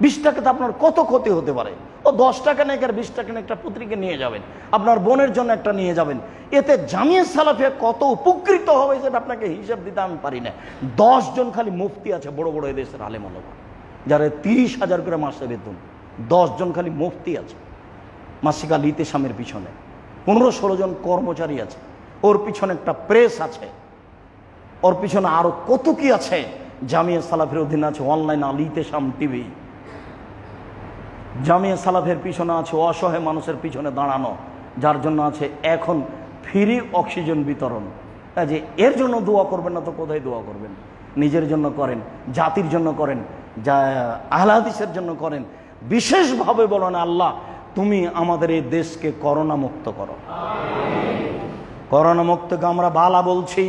20 টাকাতে আপনার কত ক্ষতি হতে পারে। ও 10 টাকা নেই আর 20 টাকা নেই, একটা পত্রিকা নিয়ে যাবেন। আপনার বোনের জন্য একটা নিয়ে যাবেন। এতে জামিয়া সালাফে কত উপকৃত হবে সেটা আপনাকে হিসাব দিতে আমি পারি না। 10 জন খালি মুফতি আছে, বড় বড় এদেশের আলেম ওলামা, যারা 30,000 করে মাসে বেতন। 10 জন খালি মুফতি আছে মাসিকাল ইতেশামের পিছনে। 15-16 জন কর্মচারী আছে। ওর পিছনে একটা প্রেস আছে, ওর পিছনে আরো কত কি আছে। জামিয়া সালাফের অধীনে আছে অনলাইন আল ইতেশাম টিভি। জামিয়া সালাফের পিছনে আছে অসহায় মানুষের পিছনে দাঁড়ানো, যার জন্য আছে এখন ফ্রি অক্সিজেন বিতরণ। যে এর জন্য দোয়া করবেন না তো কোথায় দোয়া করবেন? নিজের জন্য করেন, জাতির জন্য করেন, যা আহলে হাদিসের জন্য করেন। বিশেষভাবে বলেন, আল্লাহ তুমি আমাদের এই দেশকে করোনা মুক্ত করো। করোনা মুক্তকে আমরা বালা বলছি।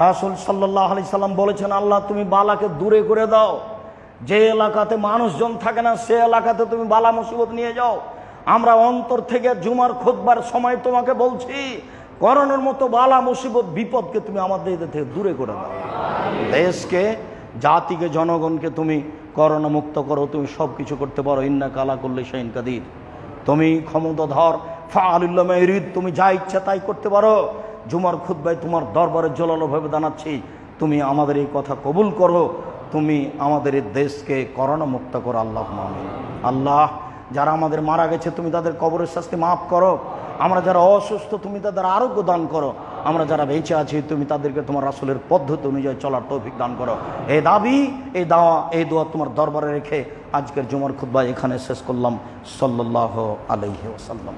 রাসূল সাল্লাল্লাহু আলাইহি সাল্লাম বলেছেন, আল্লাহ তুমি বালাকে দূরে করে দাও। যে এলাকাতে মানুষজন থাকে না, সে এলাকাতে তুমি বালা মুসিবত নিয়ে যাও। আমরা অন্তর থেকে জুমার খুতবার সময় তোমাকে বলছি, করোনার মতো বালা মুসিবত বিপদকে তুমি আমাদের থেকে দূরে করে দাও। দেশকে, জাতিকে, জনগণকে তুমি করোনা মুক্ত করো। তুমি সব কিছু করতে পারো। ইন্নাকা আলা কুল্লি শাইইন কাদির। তুমি ক্ষমতাধর, ফাআলুল লিমা ইউরিদ। তুমি যা ইচ্ছা তাই করতে পারো। জুমার খুতবায় তোমার দরবারে জোরালোভাবে জানাচ্ছি, তুমি আমাদের এই কথা কবুল করো। তুমি আমাদের এই দেশকে করোনা মুক্ত করো। আল্লাহ আমিন। আল্লাহ, যারা আমাদের মারা গেছে তুমি তাদের কবরের শাস্তি মাফ করো। আমরা যারা অসুস্থ তুমি তাদের আরোগ্য দান করো। আমরা যারা বেঁচে আছি তুমি তাদেরকে তোমার রাসূলের পদ্ধতি অনুযায়ী চলার তৌফিক দান করো। এই দাবি, এই দাওয়া, এই দোয়া তোমার দরবারে রেখে আজকের জুমার খুতবা এখানে শেষ করলাম। সাল্লাল্লাহু আলাইহি ওয়াসাল্লাম।